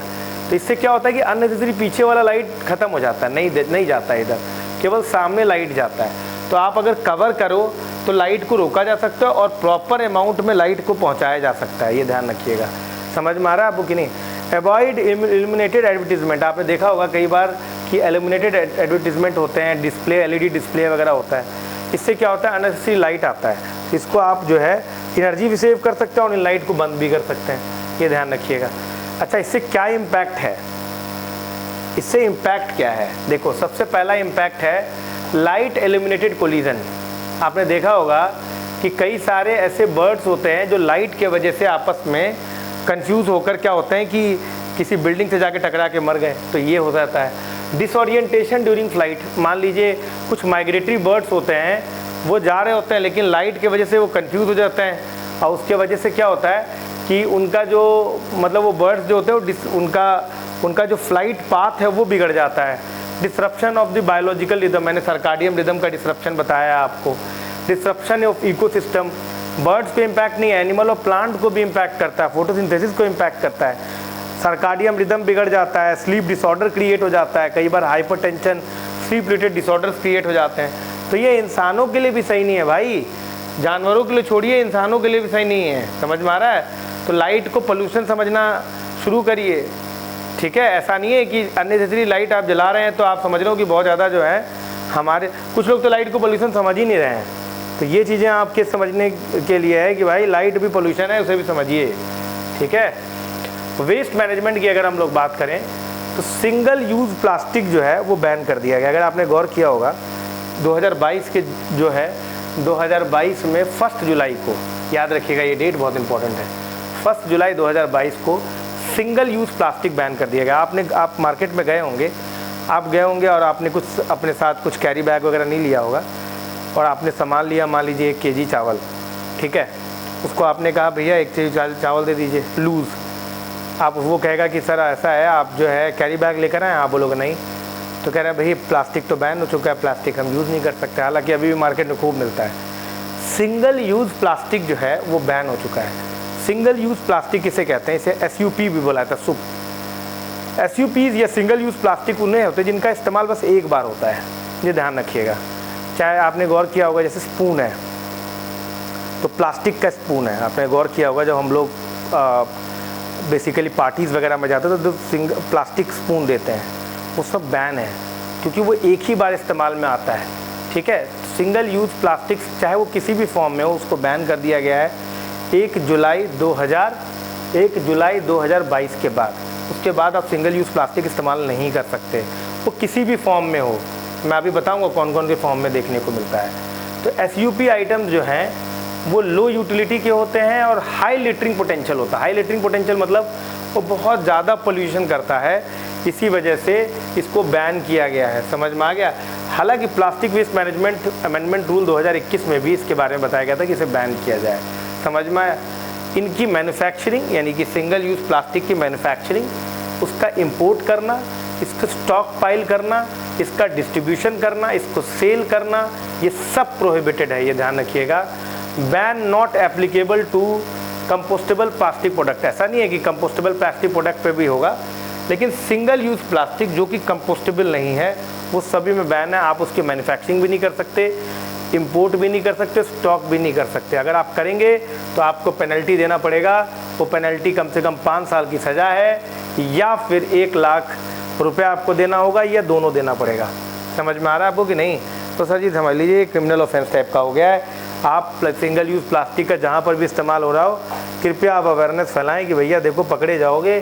तो इससे क्या होता है कि अननेसेसरी पीछे वाला लाइट खत्म हो जाता है, नहीं जाता है इधर, केवल सामने लाइट जाता है। तो आप अगर कवर करो तो लाइट को रोका जा सकता है और प्रॉपर अमाउंट में लाइट को पहुँचाया जा सकता है। ये ध्यान रखिएगा। समझ में आ रहा है आपको कि नहीं? Avoid illuminated advertisement. आपने देखा होगा कई बार कि इल्यूमिनेटेड एडवर्टीजमेंट होते हैं, डिस्प्ले एलईडी डिस्प्ले वगैरह होता है। इससे क्या होता है, अननेसेसरी लाइट आता है। इसको आप जो है एनर्जी भी सेव कर सकते हैं और इन लाइट को बंद भी कर सकते हैं। ये ध्यान रखिएगा। अच्छा, इससे क्या इम्पैक्ट है? इससे इम्पैक्ट क्या है? देखो, सबसे पहला इम्पैक्ट है लाइट इल्यूमिनेटेड कोलिजन। आपने देखा होगा कि कई सारे ऐसे बर्ड्स होते हैं जो लाइट के वजह से आपस में कंफ्यूज होकर क्या होते हैं कि किसी बिल्डिंग से जाके टकरा के मर गए, तो ये हो जाता है। डिसओरिएंटेशन ड्यूरिंग फ्लाइट, मान लीजिए कुछ माइग्रेटरी बर्ड्स होते हैं, वो जा रहे होते हैं लेकिन लाइट की वजह से वो कंफ्यूज हो जाते हैं, और उसके वजह से क्या होता है कि उनका जो मतलब वो बर्ड्स जो होते हैं उनका जो फ्लाइट पाथ है वो बिगड़ जाता है। Disruption of the biological rhythm, मैंने सर्काडियम रिदम का डिसरप्शन बताया आपको। डिसरप्शन ऑफ इकोसिस्टम, बर्ड्स को इम्पैक्ट नहीं, एनिमल और प्लांट को भी इम्पैक्ट करता है, फोटोसिंथेसिस को इम्पैक्ट करता है। सर्काडियम रिदम बिगड़ जाता है, स्लीप डिसऑर्डर क्रिएट हो जाता है, कई बार hypertension, sleep related disorders create हो जाते हैं। तो ये इंसानों के लिए भी सही नहीं है भाई, जानवरों के लिए छोड़िए, इंसानों के लिए भी सही नहीं है। समझ में आ रहा है? तो लाइट को पोल्यूशन समझना शुरू करिए, ठीक है। ऐसा नहीं है कि अननेसेसरी लाइट आप जला रहे हैं तो आप समझ रहे हो कि बहुत ज़्यादा जो है हमारे, कुछ लोग तो लाइट को पोल्यूशन समझ ही नहीं रहे हैं। तो ये चीज़ें आपके समझने के लिए है कि भाई लाइट भी पोल्यूशन है, उसे भी समझिए, ठीक है। वेस्ट मैनेजमेंट की अगर हम लोग बात करें तो सिंगल यूज़ प्लास्टिक जो है वो बैन कर दिया गया। अगर आपने गौर किया होगा 2022 के जो है 2022 में 1 जुलाई को, याद रखिएगा ये डेट बहुत इंपॉर्टेंट है, 1 जुलाई 2022 को सिंगल यूज़ प्लास्टिक बैन कर दिया गया। आप मार्केट में गए होंगे और आपने कुछ अपने साथ कुछ कैरी बैग वगैरह नहीं लिया होगा और आपने सामान लिया, मान लीजिए 1 केजी चावल, ठीक है। उसको आपने कहा भैया 1 केजी चावल दे दीजिए लूज़। आप वो कहेगा कि सर ऐसा है, आप जो है कैरी बैग लेकर आए, आप बोलोगे नहीं, तो कह रहे हैं भाई प्लास्टिक तो बैन हो चुका है, प्लास्टिक हम यूज़ नहीं कर सकते, हालांकि अभी भी मार्केट में खूब मिलता है। सिंगल यूज़ प्लास्टिक जो है वो बैन हो चुका है। सिंगल यूज़ प्लास्टिक किसे कहते हैं? इसे SUP भी बोला था, सुप। SUPs या सिंगल यूज़ प्लास्टिक उन्हें होते हैं जिनका इस्तेमाल बस एक बार होता है, ये ध्यान रखिएगा। चाहे आपने गौर किया होगा जैसे स्पून है, तो प्लास्टिक का स्पून है, आपने गौर किया होगा जब हम लोग बेसिकली पार्टीज़ वगैरह में जाते हैं तो प्लास्टिक स्पून देते हैं, वो सब बैन है क्योंकि वो एक ही बार इस्तेमाल में आता है, ठीक है। सिंगल यूज़ प्लास्टिक चाहे वो किसी भी फॉर्म में हो, उसको बैन कर दिया गया है 1 जुलाई 2022 के बाद। उसके बाद आप सिंगल यूज़ प्लास्टिक इस्तेमाल नहीं कर सकते, वो किसी भी फॉर्म में हो। मैं अभी बताऊंगा कौन कौन से फॉर्म में देखने को मिलता है। तो SUP आइटम्स जो हैं वो लो यूटिलिटी के होते हैं और हाई लिटरिंग पोटेंशियल होता है। हाई लिटरिंग पोटेंशियल मतलब वो बहुत ज़्यादा पोल्यूशन करता है, इसी वजह से इसको बैन किया गया है। समझ में आ गया? हालांकि plastic waste management amendment rule 2021 में भी इसके बारे में बताया गया था कि इसे बैन किया जाए। समझ में आया? इनकी मैन्युफैक्चरिंग यानी कि सिंगल यूज़ प्लास्टिक की मैन्युफैक्चरिंग, उसका इंपोर्ट करना, इसको स्टॉक पाइल करना, इसका डिस्ट्रीब्यूशन करना, इसको सेल करना, ये सब प्रोहिबिटेड है, ये ध्यान रखिएगा। Ban not applicable to compostable plastic product, ऐसा नहीं है कि कंपोस्टेबल प्लास्टिक प्रोडक्ट पे भी होगा, लेकिन सिंगल यूज़ प्लास्टिक जो कि कंपोस्टेबल नहीं है वो सभी में बैन है। आप उसकी मैन्युफैक्चरिंग भी नहीं कर सकते, इंपोर्ट भी नहीं कर सकते, स्टॉक भी नहीं कर सकते। अगर आप करेंगे तो आपको पेनल्टी देना पड़ेगा, वो पेनल्टी कम से कम 5 साल की सज़ा है या फिर 1 लाख रुपया आपको देना होगा या दोनों देना पड़ेगा। समझ में आ रहा है आपको कि नहीं? तो सर जी समझ लीजिए क्रिमिनल ऑफेंस टाइप का हो गया है। आप सिंगल यूज़ प्लास्टिक का जहाँ पर भी इस्तेमाल हो रहा हो, कृपया आप अवेयरनेस फैलाएं कि भैया देखो पकड़े जाओगे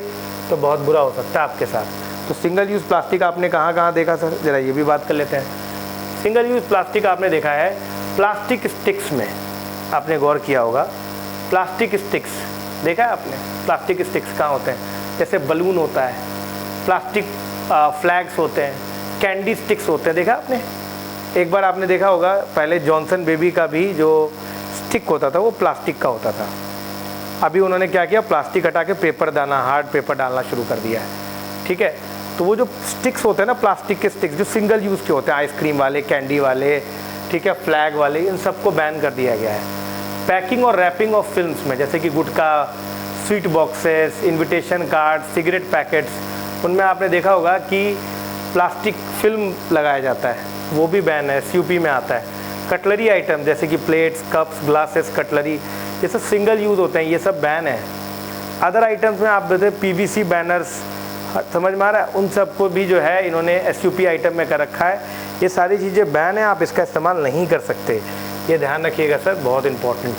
तो बहुत बुरा हो सकता है आपके साथ। तो सिंगल यूज़ प्लास्टिक आपने कहाँ कहाँ देखा सर, ज़रा ये भी बात कर लेते हैं। सिंगल यूज़ प्लास्टिक आपने देखा है प्लास्टिक स्टिक्स में, आपने गौर किया होगा। प्लास्टिक स्टिक्स देखा है आपने? प्लास्टिक स्टिक्स कहाँ होते हैं? जैसे बलून होता है, प्लास्टिक फ्लैग्स होते हैं, कैंडी स्टिक्स होते हैं, देखा आपने? एक बार आपने देखा होगा पहले जॉनसन बेबी का भी जो स्टिक होता था वो प्लास्टिक का होता था। अभी उन्होंने क्या किया, प्लास्टिक हटा के पेपर दाना, हार्ड पेपर डालना शुरू कर दिया है, ठीक है। तो वो जो स्टिक्स होते हैं ना, प्लास्टिक के स्टिक्स जो सिंगल यूज़ के होते हैं, आइसक्रीम वाले, कैंडी वाले, ठीक है, फ्लैग वाले, इन सबको बैन कर दिया गया है। पैकिंग और रैपिंग ऑफ फिल्म्स में, जैसे कि gutkha, sweet boxes, invitation card, cigarette packets, उनमें आपने देखा होगा कि प्लास्टिक फिल्म लगाया जाता है, वो भी बैन है, SUP में आता है। कटलरी आइटम जैसे कि प्लेट्स, कप्स, ग्लासेस, कटलरी, ये सब सिंगल यूज़ होते हैं, ये सब बैन है। अदर आइटम्स में आप देखते PVC बैनर्स, समझ में आ रहा है, उन सबको भी जो है इन्होंने SUP आइटम में कर रखा है। ये सारी चीज़ें बैन है, आप इसका इस्तेमाल नहीं कर सकते, ये ध्यान रखिएगा सर, बहुत इंपॉर्टेंट।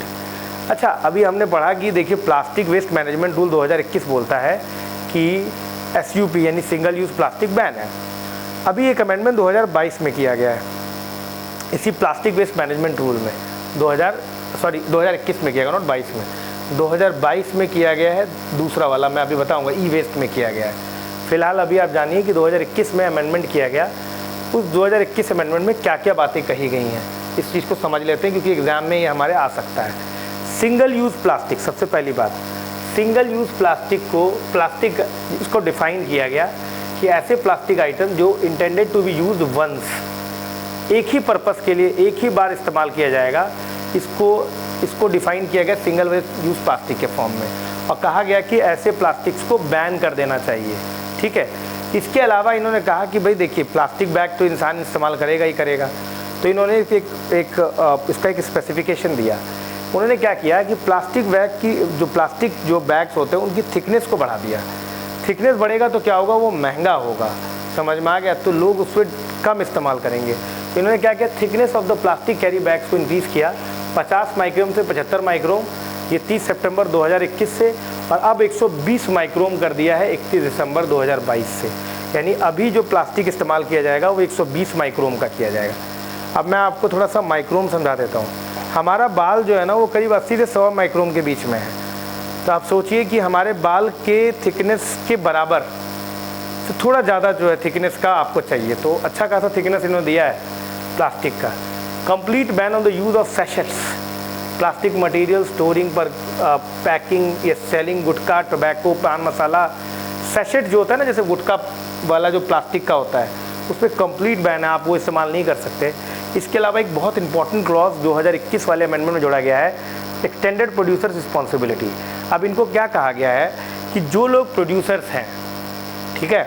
अच्छा, अभी हमने पढ़ा कि देखिए प्लास्टिक वेस्ट मैनेजमेंट रूल 2021 बोलता है कि SUP यानी सिंगल यूज़ प्लास्टिक बैन है। अभी एक अमेंडमेंट 2022 में किया गया है, इसी प्लास्टिक वेस्ट मैनेजमेंट रूल में 2021 में किया गया, नॉट 22 में, 2022 में किया गया है। दूसरा वाला मैं अभी बताऊंगा, ई वेस्ट में किया गया है। फिलहाल अभी आप जानिए कि 2021 में अमेंडमेंट किया गया। उस 2021 अमेंडमेंट में क्या क्या बातें कही गई हैं, इस चीज़ को समझ लेते हैं, क्योंकि एग्ज़ाम में ये हमारे आ सकता है। सिंगल यूज़ प्लास्टिक, सबसे पहली बात, सिंगल यूज़ प्लास्टिक इसको डिफ़ाइन किया गया कि ऐसे प्लास्टिक आइटम जो intended to be used once, एक ही पर्पस के लिए एक ही बार इस्तेमाल किया जाएगा, इसको डिफ़ाइन किया गया सिंगल यूज़ प्लास्टिक के फॉर्म में, और कहा गया कि ऐसे प्लास्टिक्स को बैन कर देना चाहिए। ठीक है। इसके अलावा इन्होंने कहा कि भाई देखिए, प्लास्टिक बैग तो इंसान इस्तेमाल करेगा ही करेगा, तो इन्होंने इसका एक स्पेसिफिकेशन दिया। उन्होंने क्या किया कि प्लास्टिक बैग की जो बैग्स होते हैं उनकी थिकनेस को बढ़ा दिया। थिकनेस बढ़ेगा तो क्या होगा, वो महंगा होगा, समझ में आ गया, तो लोग उस पर कम इस्तेमाल करेंगे। तो इन्होंने क्या किया, thickness of the plastic carry bags को इंक्रीज़ किया 50 माइक्रोम से 75 माइक्रोम, ये 30 सितंबर 2021 से, और अब 120 माइक्रोम कर दिया है 31 दिसंबर 2022 से। यानी अभी जो प्लास्टिक इस्तेमाल किया जाएगा वो 120 माइक्रोम का किया जाएगा। अब मैं आपको थोड़ा सा माइक्रोम समझा देता हूँ। हमारा बाल जो है ना वो करीब 80 से 100 माइक्रोम के बीच में है। तो आप सोचिए कि हमारे बाल के थिकनेस के बराबर से थोड़ा ज़्यादा जो है थिकनेस का आपको चाहिए, तो अच्छा खासा थिकनेस इन्होंने दिया है प्लास्टिक का। Complete ban on the use of sachets, plastic material storing पर पैकिंग या सेलिंग गुटखा, टोबैको, पान मसाला। सैशेट जो होता है ना, जैसे गुटखा वाला जो प्लास्टिक का होता है, उस पर कंप्लीट बैन है, आप वो इस्तेमाल नहीं कर सकते। इसके अलावा एक बहुत इंपॉर्टेंट क्लॉज 2021 वाले अमेंडमेंट में जोड़ा गया है, एक्सटेंडेड प्रोड्यूसर्स रिस्पॉन्सिबिलिटी। अब इनको क्या कहा गया है कि जो लोग प्रोड्यूसर्स हैं, ठीक है,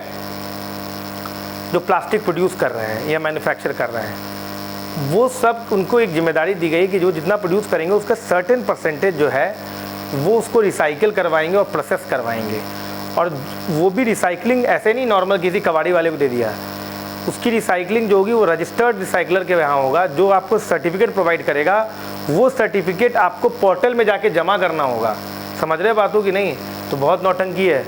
जो प्लास्टिक प्रोड्यूस कर रहे हैं या मैन्युफैक्चर कर रहे हैं, वो सब उनको एक जिम्मेदारी दी गई कि जो जितना प्रोड्यूस करेंगे उसका सर्टेन परसेंटेज जो है वो उसको रिसाइकिल करवाएंगे और प्रोसेस करवाएंगे। और वो भी रिसाइकलिंग ऐसे नहीं नॉर्मल किसी कबाड़ी वाले को दे दिया, उसकी रिसाइकलिंग जो होगी वो रजिस्टर्ड रिसाइकलर के यहाँ होगा, जो आपको सर्टिफिकेट प्रोवाइड करेगा। वो सर्टिफिकेट आपको पोर्टल में जाके जमा करना होगा। समझ रहे बातों की नहीं? तो बहुत नौटंकी है।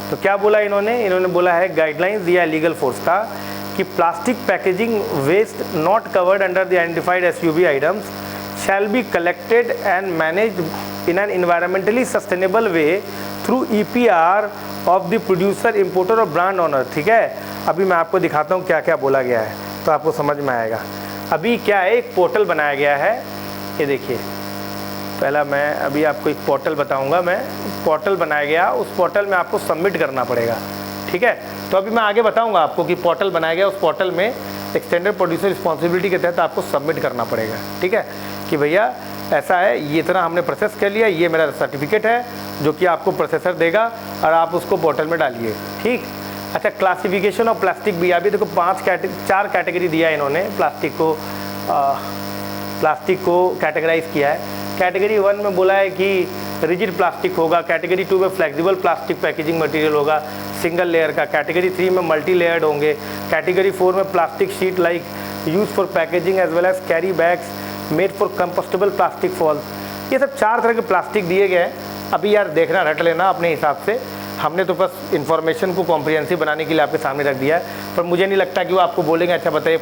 तो क्या बोला इन्होंने बोला है, गाइडलाइंस दिया है लीगल फोर्स का कि plastic packaging waste not covered under the identified SUV items shall be collected and managed in an environmentally sustainable way through EPR of the producer, importer और ब्रांड ओनर। ठीक है, अभी मैं आपको दिखाता हूँ क्या क्या बोला गया है, तो आपको समझ में आएगा। अभी क्या है, एक पोर्टल बनाया गया है, ये देखिए। पहला मैं अभी आपको एक पोर्टल बताऊंगा, मैं पोर्टल बनाया गया, उस पोर्टल में आपको सबमिट करना पड़ेगा। ठीक है, तो अभी मैं आगे बताऊंगा आपको कि पोर्टल बनाया गया, उस पोर्टल में एक्सटेंडेड प्रोड्यूसर रिस्पॉन्सिबिलिटी के तहत आपको सबमिट करना पड़ेगा। ठीक है, कि भैया ऐसा है, ये इतना हमने प्रोसेस कर लिया, ये मेरा सर्टिफिकेट है जो कि आपको प्रोसेसर देगा और आप उसको पोर्टल में डालिए। ठीक। अच्छा, क्लासिफिकेशन ऑफ प्लास्टिक भी अभी देखो 4 कैटेगरी दिया है इन्होंने। प्लास्टिक को कैटेगराइज किया है। कैटेगरी 1 में बोला है कि रिजिड प्लास्टिक होगा, कैटेगरी 2 में फ्लेक्सिबल प्लास्टिक पैकेजिंग मटेरियल होगा सिंगल लेयर का, कैटेगरी 3 में मल्टी लेयर्ड होंगे, कैटेगरी 4 में plastic sheet like use for packaging as well as carry bags made for compostable plastic falls. ये सब 4 तरह के प्लास्टिक दिए गए हैं। अभी यार देखना, रट लेना अपने हिसाब से, हमने तो बस इन्फॉर्मेशन को कॉम्प्रिहेंसिव बनाने के लिए आपके सामने रख दिया है, पर मुझे नहीं लगता कि वो आपको बोलेंगे अच्छा बताइए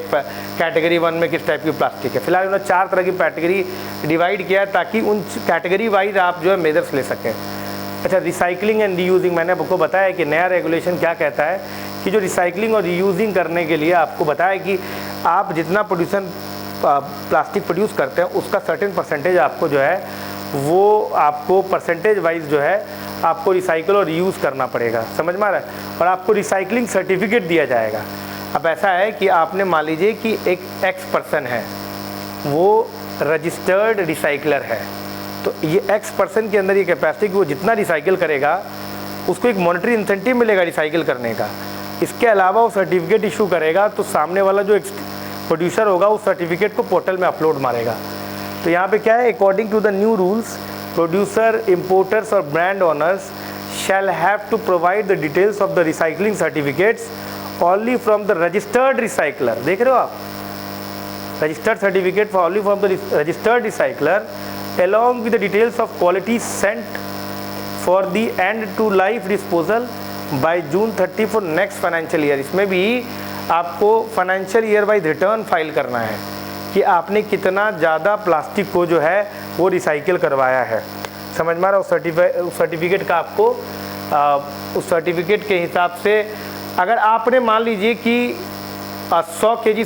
कैटेगरी 1 में किस टाइप की प्लास्टिक है। फिलहाल उन्होंने 4 तरह की कैटेगरी डिवाइड किया है ताकि उन कैटेगरी वाइज आप जो है मेजर्स ले सकें। अच्छा, रिसाइकलिंग एंड रीयूजिंग, मैंने आपको बताया कि नया रेगुलेशन क्या कहता है कि जो रिसाइकलिंग और रीयूजिंग करने के लिए आपको बताया कि आप जितना प्लास्टिक प्रोड्यूस करते हैं उसका सर्टेन परसेंटेज आपको जो है वो आपको परसेंटेज वाइज जो है आपको रिसाइकल और रीयूज़ करना पड़ेगा। समझ में आ रहा है? और आपको रिसाइकलिंग सर्टिफिकेट दिया जाएगा। अब ऐसा है कि आपने मान लीजिए कि एक X पर्सन है, वो रजिस्टर्ड रिसाइकलर है, तो ये X पर्सन के अंदर ये कैपेसिटी कि वो जितना रिसाइकिल करेगा उसको एक मॉनेटरी इंसेंटिव मिलेगा रिसाइकिल करने का। इसके अलावा वो सर्टिफिकेट इशू करेगा तो सामने वाला जो प्रोड्यूसर होगा उस सर्टिफिकेट को पोर्टल में अपलोड मारेगा। तो यहाँ पे क्या है, according to the new rules producer, importers और brand owners shall have to provide the details of the recycling certificates only from the registered recycler. देख रहे हो आप, registered certificate for only from the registered recycler along with the details of quality sent for the end to life disposal by June 30 for next financial year। इसमें भी आपको financial year wise return file करना है कि आपने कितना ज़्यादा plastic को जो है वो रिसाइकिल करवाया है। समझ में आ रहा है? उस सर्टिफिकेट का आपको उस सर्टिफिकेट के हिसाब से अगर आपने मान लीजिए कि 100 kg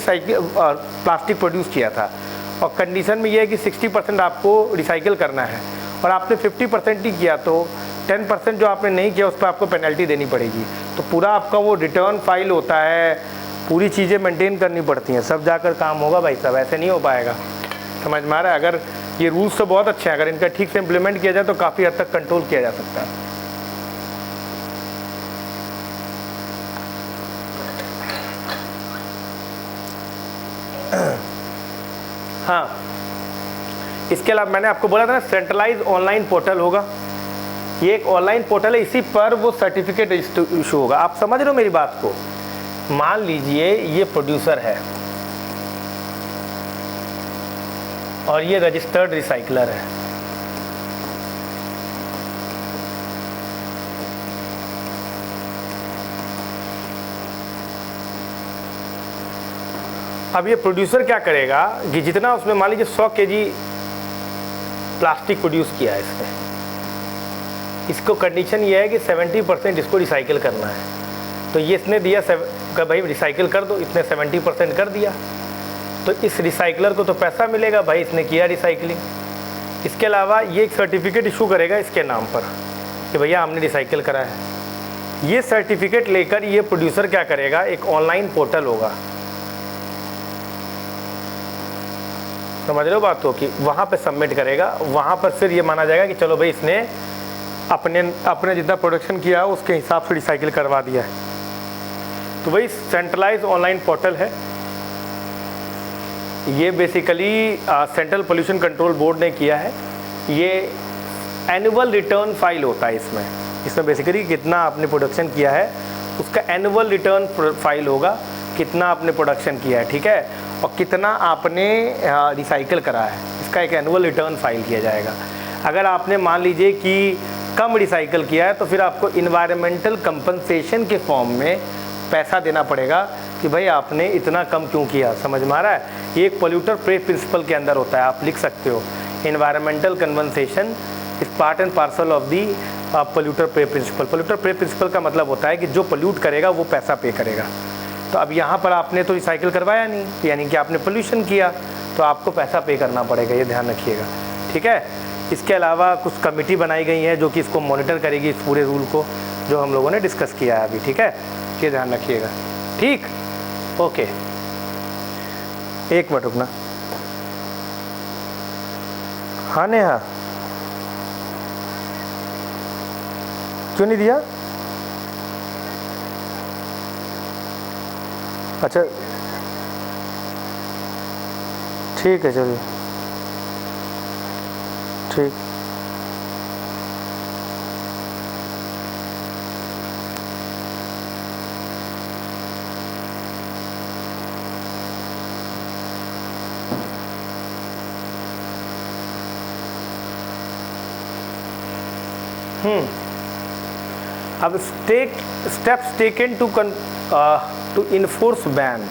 प्लास्टिक प्रोड्यूस किया था और कंडीशन में ये है कि 60% आपको रिसाइकिल करना है और आपने 50% ही किया, तो 10% जो आपने नहीं किया उस पर आपको पेनल्टी देनी पड़ेगी। तो पूरा आपका वो रिटर्न फाइल होता है, पूरी चीज़ें मेंटेन करनी पड़ती हैं, सब जाकर काम होगा भाई साहब, ऐसे नहीं हो पाएगा। समझ में आ रहा है? अगर ये रूल्स तो बहुत अच्छे हैं, अगर इनका ठीक से इम्प्लीमेंट किया जाए तो काफ़ी हद तक कंट्रोल किया जा सकता है। हाँ, इसके अलावा मैंने आपको बोला था ना सेंट्रलाइज ऑनलाइन पोर्टल होगा। ये एक ऑनलाइन पोर्टल है, इसी पर वो सर्टिफिकेट इशू होगा। आप समझ रहे हो मेरी बात को? मान लीजिए ये प्रोड्यूसर है और ये रजिस्टर्ड रिसाइकलर है। अब ये प्रोड्यूसर क्या करेगा कि जितना उसमें मान लीजिए 100 kg प्लास्टिक प्रोड्यूस किया है इसने, इसको कंडीशन ये है कि 70% इसको रिसाइकिल करना है। तो ये इसने दिया भाई रिसाइकिल कर दो, इसने 70% कर दिया, तो इस रिसाइकलर को तो पैसा मिलेगा भाई, इसने किया रिसाइकलिंग। इसके अलावा ये एक सर्टिफिकेट इशू करेगा इसके नाम पर कि भैया हमने रिसाइकिल करा है। ये सर्टिफिकेट लेकर ये प्रोड्यूसर क्या करेगा, एक ऑनलाइन पोर्टल होगा, समझ रहे हो बात को, कि वहाँ पे सबमिट करेगा। वहाँ पर फिर ये माना जाएगा कि चलो भाई इसने अपने जितना प्रोडक्शन किया उसके हिसाब से रिसाइकिल करवा दिया है। तो वही सेंट्रलाइज ऑनलाइन पोर्टल है। ये basically central pollution control board ने किया है। ये एनुअल रिटर्न फाइल होता है इसमें बेसिकली कितना आपने प्रोडक्शन किया है उसका एनुअल रिटर्न फाइल होगा, कितना आपने प्रोडक्शन किया है, ठीक है, और कितना आपने रिसाइकिल करा है, इसका एक एनुअल रिटर्न फाइल किया जाएगा। अगर आपने मान लीजिए कि कम रिसाइकिल किया है तो फिर आपको इन्वायरमेंटल कंपनसेशन के फॉर्म में पैसा देना पड़ेगा कि भाई आपने इतना कम क्यों किया। समझ में आ रहा है? ये एक पोल्यूटर पे प्रिंसिपल के अंदर होता है, आप लिख सकते हो environmental compensation is part and parcel of the polluter पे प्रिंसिपल। पोल्यूटर पे प्रिंसिपल का मतलब होता है कि जो पोल्यूट करेगा वो पैसा पे करेगा। तो अब यहाँ पर आपने तो रिसाइकिल करवाया नहीं, यानी कि आपने पोल्यूशन किया, तो आपको पैसा पे करना पड़ेगा, ये ध्यान रखिएगा, ठीक है। इसके अलावा कुछ कमेटी बनाई गई है जो कि इसको मॉनिटर करेगी, इस पूरे रूल को, जो हम लोगों ने डिस्कस किया है अभी, ठीक है, ये ध्यान रखिएगा, ठीक, ओके। एक मिनट रुकना। हाँ नेहा, क्यों नहीं दिया? अच्छा ठीक है, चलिए ठीक। अब steps taken to enforce ban.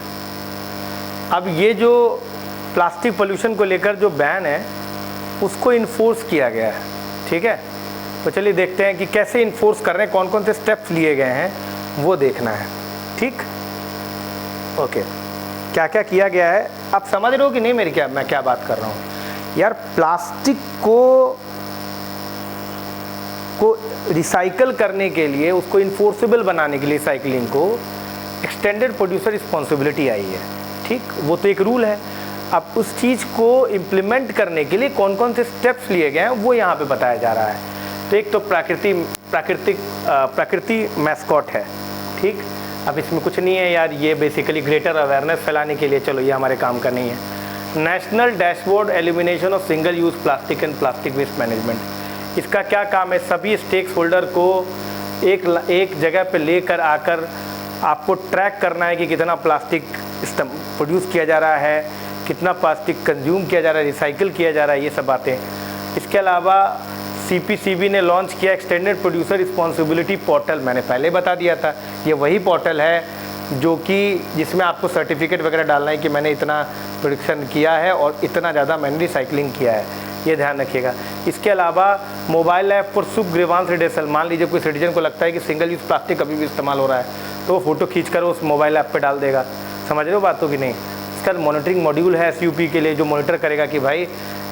अब ये जो प्लास्टिक पोल्यूशन को लेकर जो बैन है उसको इन्फोर्स किया गया है, ठीक है। तो चलिए देखते हैं कि कैसे इन्फोर्स कर रहे हैं, कौन कौन से स्टेप्स लिए गए हैं वो देखना है, ठीक, ओके। क्या क्या किया गया है आप समझ रहे हो कि नहीं मैं क्या बात कर रहा हूँ यार। प्लास्टिक को रिसाइकल करने के लिए, उसको इन्फोर्सेबल बनाने के लिए साइकिलिंग को एक्सटेंडेड प्रोड्यूसर रिस्पॉन्सिबिलिटी आई है, ठीक, वो तो एक रूल है। अब उस चीज़ को इम्प्लीमेंट करने के लिए कौन कौन से स्टेप्स लिए गए हैं वो यहाँ पे बताया जा रहा है। तो एक तो प्रकृति मैस्कॉट है, ठीक। अब इसमें कुछ नहीं है यार, ये बेसिकली ग्रेटर अवेयरनेस फैलाने के लिए, चलो ये हमारे काम का नहीं है। National dashboard elimination of single use plastic and plastic waste management. इसका क्या काम है, सभी स्टेक होल्डर को एक जगह पे लेकर आकर आपको ट्रैक करना है कि कितना प्लास्टिक प्रोड्यूस किया जा रहा है, कितना प्लास्टिक कंज्यूम किया जा रहा है, रिसाइकिल किया जा रहा है, ये सब बातें। इसके अलावा CPCB ने लॉन्च किया एक्सटेंडेड प्रोड्यूसर रिस्पॉन्सिबिलिटी पोर्टल, मैंने पहले बता दिया था, ये वही पोर्टल है जो कि जिसमें आपको सर्टिफिकेट वगैरह डालना है कि मैंने इतना प्रोडक्शन किया है और इतना ज़्यादा मैंने रिसाइकलिंग किया है, ये ध्यान रखिएगा। इसके अलावा mobile app for Shubh grievance redressal, मान लीजिए कोई सिटीजन को लगता है कि सिंगल यूज़ प्लास्टिक कभी भी इस्तेमाल हो रहा है तो वो फ़ोटो खींच कर उस मोबाइल ऐप पे डाल देगा। समझ रहे हो बातों की नहीं। इसका मॉनिटरिंग मॉड्यूल है SUP के लिए, जो मॉनिटर करेगा कि भाई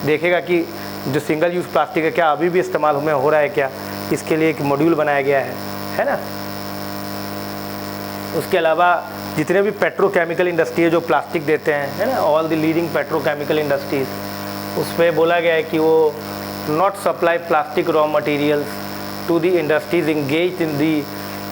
देखेगा कि जो सिंगल यूज़ प्लास्टिक है क्या अभी भी इस्तेमाल में हो रहा है क्या, इसके लिए एक मॉड्यूल बनाया गया है ना। उसके अलावा जितने भी पेट्रोकेमिकल इंडस्ट्री है जो प्लास्टिक देते हैं, है ना, all the leading petrochemical industries, उस पर बोला गया है कि वो not supply plastic raw materials to the industries engage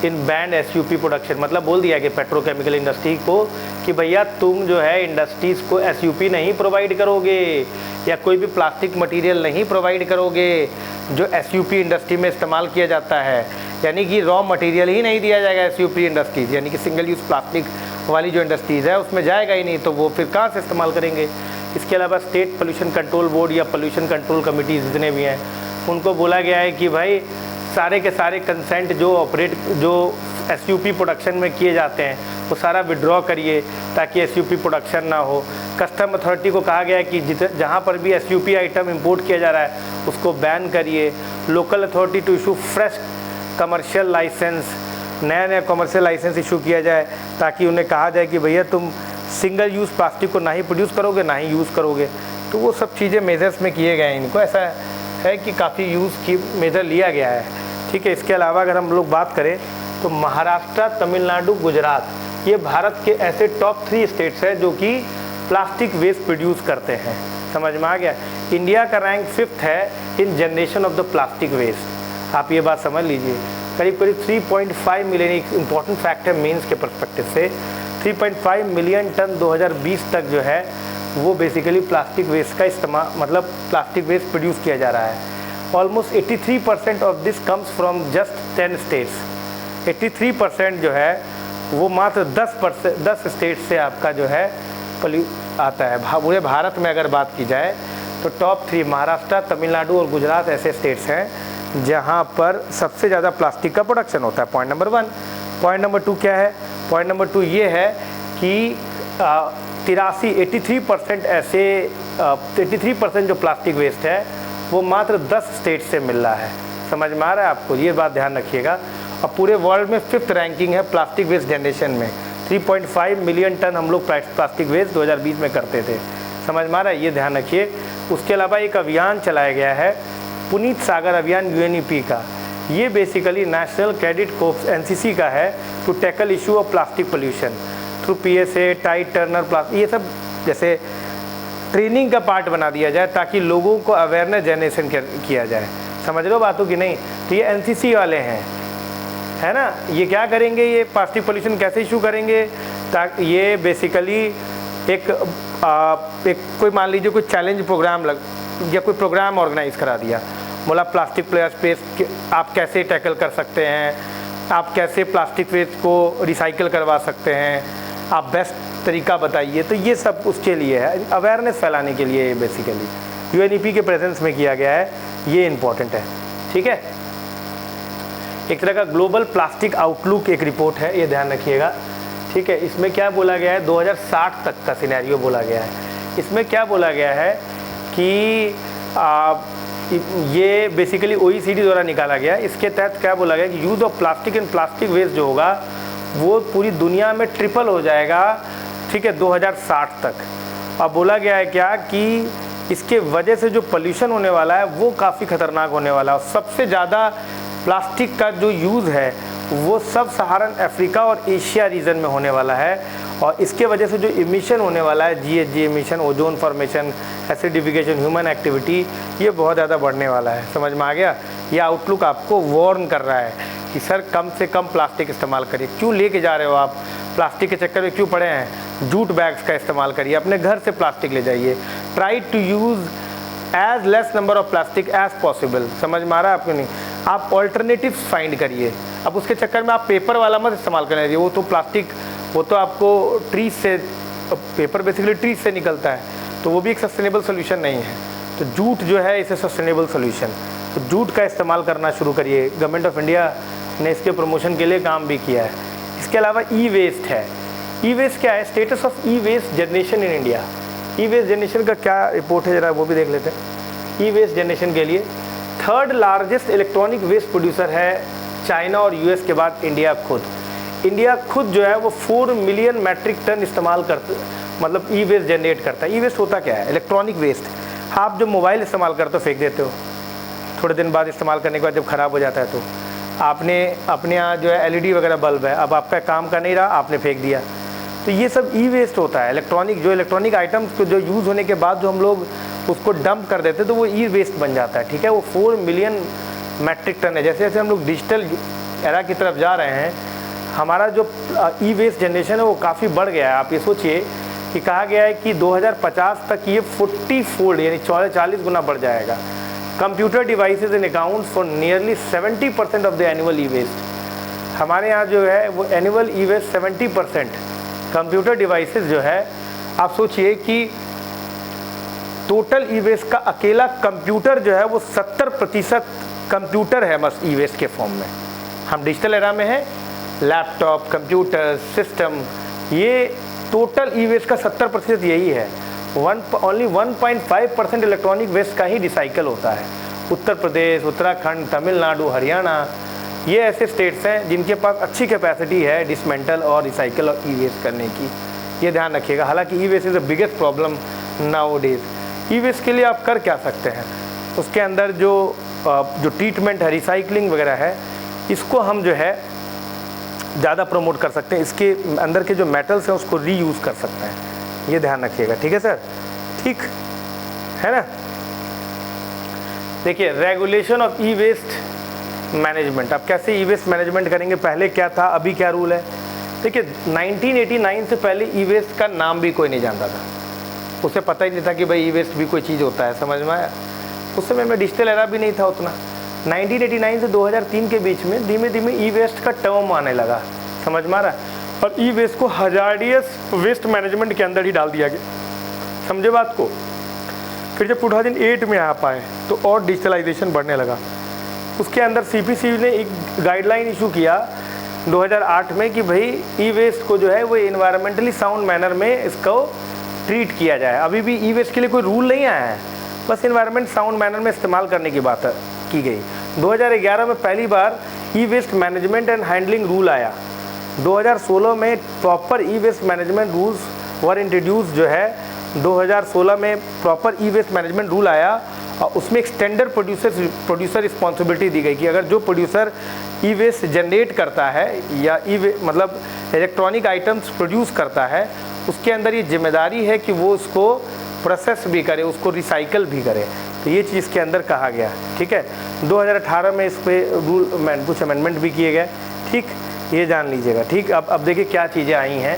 in banned SUP production. मतलब बोल दिया कि पेट्रोकेमिकल इंडस्ट्री को कि भैया तुम जो है इंडस्ट्रीज़ को SUP नहीं प्रोवाइड करोगे या कोई भी प्लास्टिक मटेरियल नहीं प्रोवाइड करोगे जो SUP इंडस्ट्री में इस्तेमाल किया जाता है, यानी कि रॉ मटेरियल ही नहीं दिया जाएगा SUP इंडस्ट्रीज़, यानी कि सिंगल यूज़ प्लास्टिक वाली जो इंडस्ट्रीज़ है उसमें जाएगा ही नहीं, तो वो फिर कहाँ से इस्तेमाल करेंगे। इसके अलावा स्टेट पोल्यूशन कंट्रोल बोर्ड या पोल्यूशन कंट्रोल कमेटी जितने भी हैं उनको बोला गया है कि भाई सारे के सारे कंसेंट जो SUP प्रोडक्शन में किए जाते हैं वो सारा विड्रॉ करिए ताकि SUP प्रोडक्शन ना हो। कस्टम अथॉरिटी को कहा गया है कि जहाँ पर भी SUP आइटम इंपोर्ट किया जा रहा है उसको बैन करिए। Local authority to issue fresh commercial licence, नया कमर्शियल लाइसेंस इशू किया जाए ताकि उन्हें कहा जाए कि भैया तुम सिंगल यूज़ प्लास्टिक को ना ही प्रोड्यूस करोगे ना ही यूज़ करोगे। तो वो सब चीज़ें मेजर्स में किए गए हैं। इनको ऐसा है कि काफ़ी यूज़ की मेजर लिया गया है, ठीक है। इसके अलावा अगर हम लोग बात करें तो महाराष्ट्र, तमिलनाडु, गुजरात, ये भारत के ऐसे टॉप 3 स्टेट्स हैं जो कि प्लास्टिक वेस्ट प्रोड्यूस करते हैं। समझ में आ गया। इंडिया का रैंक 5th है in generation of the plastic waste. आप ये बात समझ लीजिए। करीब 3.5 मिलियन, एक इम्पॉर्टेंट फैक्ट है मेंस के पर्सपेक्टिव से, 3.5 मिलियन टन 2020 तक जो है वो बेसिकली प्लास्टिक वेस्ट का इस्तेमाल, मतलब प्लास्टिक वेस्ट प्रोड्यूस किया जा रहा है। Almost 83% of this comes from just 10 states. 83% जो है वो मात्र 10 स्टेट से आपका जो है आता है। पूरे भारत में अगर बात की जाए तो टॉप 3 महाराष्ट्र, तमिलनाडु और गुजरात ऐसे स्टेट्स हैं जहां पर सबसे ज़्यादा प्लास्टिक का प्रोडक्शन होता है। Point number 1। पॉइंट नंबर 2 क्या है? पॉइंट नंबर 2 ये है कि 83% जो प्लास्टिक वेस्ट है वो मात्र 10 स्टेट से मिल रहा है। समझ में आ रहा है आपको? ये बात ध्यान रखिएगा। और पूरे वर्ल्ड में 5th रैंकिंग है प्लास्टिक वेस्ट जनरेशन में। 3.5 मिलियन टन हम लोग प्लास्टिक वेस्ट 2020 में करते थे। समझ में आ रहा है? ये ध्यान रखिए। उसके अलावा एक अभियान चलाया गया है पुनीत सागर अभियान UNEP का। ये basically national credit corps NCC का है to tackle issue of plastic pollution through PSA, tight turner plastic, ये सब जैसे ट्रेनिंग का पार्ट बना दिया जाए ताकि लोगों को अवेयरनेस जनरेशन किया जाए। समझ लो बातों की नहीं? तो ये NCC वाले हैं, है ना। ये क्या करेंगे? ये प्लास्टिक पोल्यूशन कैसे इशू करेंगे? ताकि ये बेसिकली एक कोई मान लीजिए कोई चैलेंज प्रोग्राम या कोई प्रोग्राम ऑर्गेनाइज करा दिया, बोला प्लास्टिक प्लेयर्स पे आप कैसे टैकल कर सकते हैं, आप कैसे प्लास्टिक वेस्ट को रिसाइकिल करवा सकते हैं, आप बेस्ट तरीका बताइए। तो ये सब उसके लिए है, अवेयरनेस फैलाने के लिए बेसिकली UNEP के प्रेजेंस में किया गया है। ये इम्पॉर्टेंट है, ठीक है। एक तरह का ग्लोबल प्लास्टिक आउटलुक एक रिपोर्ट है, ये ध्यान रखिएगा, ठीक है। इसमें क्या बोला गया है? 2060 तक का सिनेरियो बोला गया है। इसमें क्या बोला गया है कि ये बेसिकली OECD द्वारा निकाला गया। इसके तहत क्या बोला गया कि use of plastic and plastic waste जो होगा वो पूरी दुनिया में ट्रिपल हो जाएगा, ठीक है, 2060 तक। अब बोला गया है क्या कि इसके वजह से जो पोल्यूशन होने वाला है वो काफ़ी ख़तरनाक होने वाला है। और सबसे ज़्यादा प्लास्टिक का जो यूज़ है वो सब सहारन अफ्रीका और एशिया रीजन में होने वाला है। और इसके वजह से जो इमिशन होने वाला है, GHG emission, ozone formation, acidification, human activity, ये बहुत ज़्यादा बढ़ने वाला है। समझ में आ गया? ये आउटलुक आपको वार्न कर रहा है कि सर कम से कम प्लास्टिक इस्तेमाल करिए। क्यों लेके जा रहे हो आप प्लास्टिक के चक्कर में, क्यों पड़े हैं? जूट बैग्स का इस्तेमाल करिए, अपने घर से प्लास्टिक ले जाइए। Try to use as less number of plastic as possible. समझ में आ रहा है आपको? नहीं, आप ऑल्टरनेटिव्स फाइंड करिए। अब उसके चक्कर में आप पेपर वाला मत इस्तेमाल करें, वो तो प्लास्टिक, वो तो आपको ट्रीज से, पेपर बेसिकली ट्रीज से निकलता है, तो वो भी एक सस्टेनेबल सोल्यूशन नहीं है। तो जूट जो है इसे सस्टेनेबल सोल्यूशन, तो जूट का इस्तेमाल करना शुरू करिए। गवर्नमेंट ऑफ इंडिया ने इसके प्रमोशन के लिए काम भी किया है। इसके अलावा ई वेस्ट है। ई वेस्ट क्या है? Status of e waste generation in India. E waste generation का क्या रिपोर्ट है, जरा वो भी देख लेते हैं। ई वेस्ट जनरेशन के लिए third largest electronic waste producer है चाइना और यूएस के बाद इंडिया खुद। इंडिया खुद जो है वो 4 मिलियन मैट्रिक टन इस्तेमाल करते, मतलब ई वेस्ट जनरेट करता है। ई वेस्ट होता क्या है? Electronic waste. आप जो मोबाइल इस्तेमाल करते हो फेंक देते हो, थोड़े दिन बाद इस्तेमाल करने के बाद जब ख़राब हो जाता है तो आपने अपने यहाँ जो है एलईडी वगैरह बल्ब है, अब आपका काम का नहीं रहा, आपने फेंक दिया, तो ये सब ई वेस्ट होता है। इलेक्ट्रॉनिक आइटम्स को जो यूज़ होने के बाद जो हम लोग उसको डंप कर देते हैं तो वो ई वेस्ट बन जाता है, ठीक है। वो 4 मिलियन मैट्रिक टन है। जैसे जैसे हम लोग डिजिटल एरा की तरफ जा रहे हैं, हमारा जो ई वेस्ट जनरेशन है वो काफ़ी बढ़ गया है। आप ये सोचिए कि कहा गया है कि 2050 तक ये 40 फोल्ड यानी 40 गुना बढ़ जाएगा। Computer devices in account for nearly 70% of the annual e waste. हमारे यहाँ जो है वो annual e waste 70% computer devices जो है, आप सोचिए कि टोटल ई वेस्ट का अकेला कंप्यूटर जो है वो 70% कंप्यूटर है बस ई वेस्ट के फॉर्म में। हम डिजिटल एरा में हैं, लैपटॉप, कंप्यूटर, सिस्टम, ये टोटल ई वेस्ट का 70% यही है। ओनली 1.5% इलेक्ट्रॉनिक वेस्ट का ही रिसाइकल होता है। उत्तर प्रदेश, उत्तराखंड, तमिलनाडु, हरियाणा, ये ऐसे स्टेट्स हैं जिनके पास अच्छी कैपेसिटी है डिसमेंटल और रिसाइकल और ई वेस्ट करने की। ये ध्यान रखिएगा। हालांकि e waste is the biggest problem nowadays. E waste के लिए आप कर क्या सकते हैं? उसके अंदर जो ट्रीटमेंट है, रिसाइकलिंग वगैरह है, इसको हम जो है ज़्यादा प्रमोट कर सकते हैं। इसके अंदर के जो मेटल्स हैं उसको रीयूज़ कर सकते हैं। ये ध्यान रखिएगा, ठीक है सर? ठीक है ना? देखिए, regulation of e waste management. अब कैसे ई वेस्ट मैनेजमेंट करेंगे? पहले क्या था, अभी क्या रूल है? देखिए, 1989 से पहले ई वेस्ट का नाम भी कोई नहीं जानता था। उसे पता ही नहीं था कि भाई ई वेस्ट भी कोई चीज़ होता है, समझ में आया? उस समय में डिजिटल एरा भी नहीं था उतना। 1989 से 2003 के बीच में धीमे धीमे ई वेस्ट का टर्म आने लगा, समझ में आ रहा है? और ई वेस्ट को हजार्डियस वेस्ट मैनेजमेंट के अंदर ही डाल दिया गया। समझे बात को? फिर जब 2008 में आ पाए तो और डिजिटलाइजेशन बढ़ने लगा। उसके अंदर सीपीसी ने एक गाइडलाइन इशू किया 2008 में कि भाई ई वेस्ट को जो है वो इन्वायरमेंटली साउंड मैनर में इसको ट्रीट किया जाए। अभी भी ई वेस्ट के लिए कोई रूल नहीं आया है, बस इन्वायरमेंट साउंड मैनर में इस्तेमाल करने की बात की गई। 2011 में पहली बार e waste management and handling rule आया। 2016 में proper e waste management rules were introduce जो है। 2016 में proper e waste management rule आया और उसमें एक स्टैंडर्ड प्रोड्यूसर रिस्पॉन्सिबिलिटी दी गई कि अगर जो प्रोड्यूसर ई वेस्ट जनरेट करता है या मतलब इलेक्ट्रॉनिक आइटम्स प्रोड्यूस करता है, उसके अंदर ये जिम्मेदारी है कि वो उसको प्रोसेस भी करे, उसको रिसाइकल भी करे। तो ये चीज़ के अंदर कहा गया, ठीक है। 2018 में इस पर रूल कुछ अमेंडमेंट भी किए गए, ठीक, ये जान लीजिएगा, ठीक। अब देखिए क्या चीज़ें आई हैं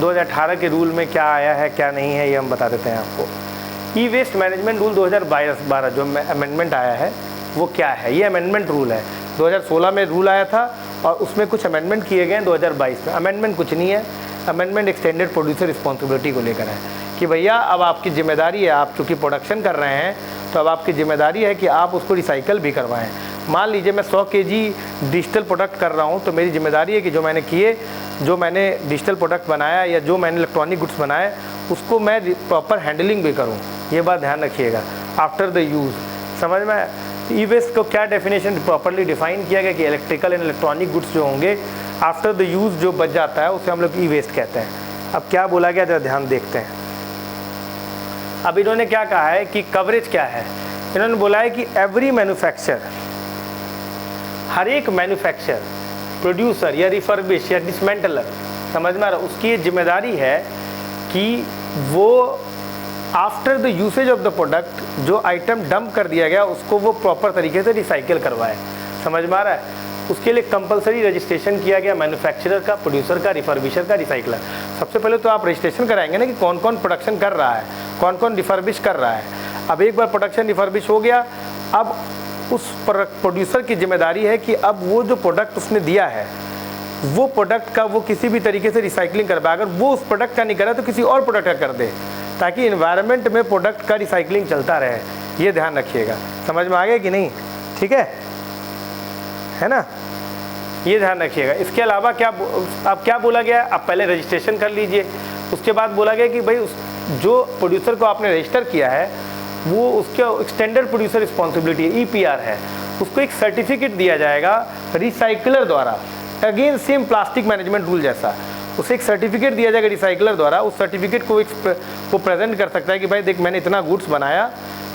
2018 के रूल में, क्या आया है क्या नहीं है, ये हम बता देते हैं आपको। ई वेस्ट मैनेजमेंट रूल 2012 जो अमेंडमेंट आया है वो क्या है? ये अमेंडमेंट रूल है। 2016 में रूल आया था और उसमें कुछ अमेंडमेंट किए गए हैं 2022 में। अमेंडमेंट कुछ नहीं है, अमेंडमेंट एक्सटेंडेड प्रोड्यूसर रिस्पॉन्सिबिलिटी को लेकर है कि भैया अब आपकी जिम्मेदारी है, आप चूँकि प्रोडक्शन कर रहे हैं तो अब आपकी जिम्मेदारी है कि आप उसको रिसाइकल भी करवाएं। मान लीजिए मैं 100 kg डिजिटल प्रोडक्ट कर रहा हूँ, तो मेरी जिम्मेदारी है कि जो मैंने डिजिटल प्रोडक्ट बनाया या जो मैंने इलेक्ट्रॉनिक गुड्स बनाए उसको मैं प्रॉपर हैंडलिंग भी करूँ। ये बात ध्यान रखिएगा। आफ्टर द यूज़, समझ में? ई वेस्ट को क्या डेफिनेशन प्रॉपरली डिफाइन किया गया कि इलेक्ट्रिकल एंड इलेक्ट्रॉनिक गुड्स जो होंगे आफ्टर द यूज़ जो बच जाता है उसे हम लोग ई वेस्ट कहते हैं। अब क्या बोला गया जरा ध्यान देखते हैं। अब इन्होंने क्या कहा है कि कवरेज क्या है? इन्होंने बोला है कि एवरी मैन्युफैक्चरर, हर एक मैन्युफैक्चरर, प्रोड्यूसर या रिफर्बिश या डिसमेंटलर, समझ में आ रहा, उसकी ये जिम्मेदारी है कि वो after the usage of the product जो आइटम डंप कर दिया गया उसको वो प्रॉपर तरीके से रिसाइकिल करवाए। समझ में आ रहा है? उसके लिए कंपलसरी रजिस्ट्रेशन किया गया मैन्युफैक्चरर का, प्रोड्यूसर का, रिफर्बिशर का, रिसाइकलर। सबसे पहले तो आप रजिस्ट्रेशन कराएंगे ना कि कौन कौन प्रोडक्शन कर रहा है, कौन कौन रिफर्बिश कर रहा है। अब एक बार प्रोडक्शन रिफर्बिश हो गया, अब उस प्रोड्यूसर की जिम्मेदारी है कि अब वो जो प्रोडक्ट उसने दिया है वो प्रोडक्ट का वो किसी भी तरीके से रिसाइकलिंग करवाए। अगर वो उस प्रोडक्ट का नहीं करे तो किसी और प्रोडक्ट का कर दे, ताकि इन्वायरमेंट में प्रोडक्ट का रिसाइकलिंग चलता रहे। ये ध्यान रखिएगा। समझ में आ गया कि नहीं? ठीक है ना? ये ध्यान रखिएगा। इसके अलावा क्या अब क्या बोला गया, आप पहले रजिस्ट्रेशन कर लीजिए। उसके बाद बोला गया कि भाई जो प्रोड्यूसर को आपने रजिस्टर किया है वो उसके एक्सटेंडेड प्रोड्यूसर रिस्पॉन्सिबिलिटी EPR है, उसको एक सर्टिफिकेट दिया जाएगा रिसाइकलर द्वारा। Again same plastic management rule जैसा, उसे एक सर्टिफिकेट दिया जाएगा रिसाइकलर द्वारा। उस सर्टिफिकेट को वो प्रेजेंट कर सकता है कि भाई देख मैंने इतना गुड्स बनाया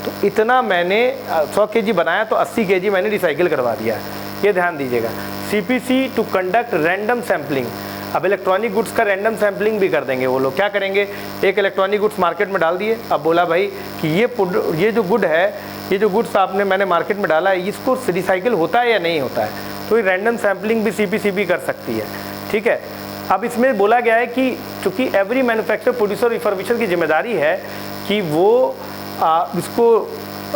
तो इतना मैंने 100 kg बनाया तो 80 kg मैंने रिसाइकिल करवा दिया है। ये ध्यान दीजिएगा। CPC to conduct random sampling. अब इलेक्ट्रॉनिक गुड्स का रैंडम सैम्पलिंग भी कर देंगे वो लोग। क्या करेंगे, एक इलेक्ट्रॉनिक गुड्स मार्केट में डाल दिए, अब बोला भाई कि ये जो गुड है, ये जो गुड्स मैंने मार्केट में डाला है इसको रिसाइकिल होता है या नहीं होता है, तो ये रैंडम सैम्पलिंग भी CPC भी कर सकती है। ठीक है। अब इसमें बोला गया है कि चूँकि एवरी मैन्युफैक्चरर प्रोड्यूसर रिफर्बिशर की जिम्मेदारी है कि वो इसको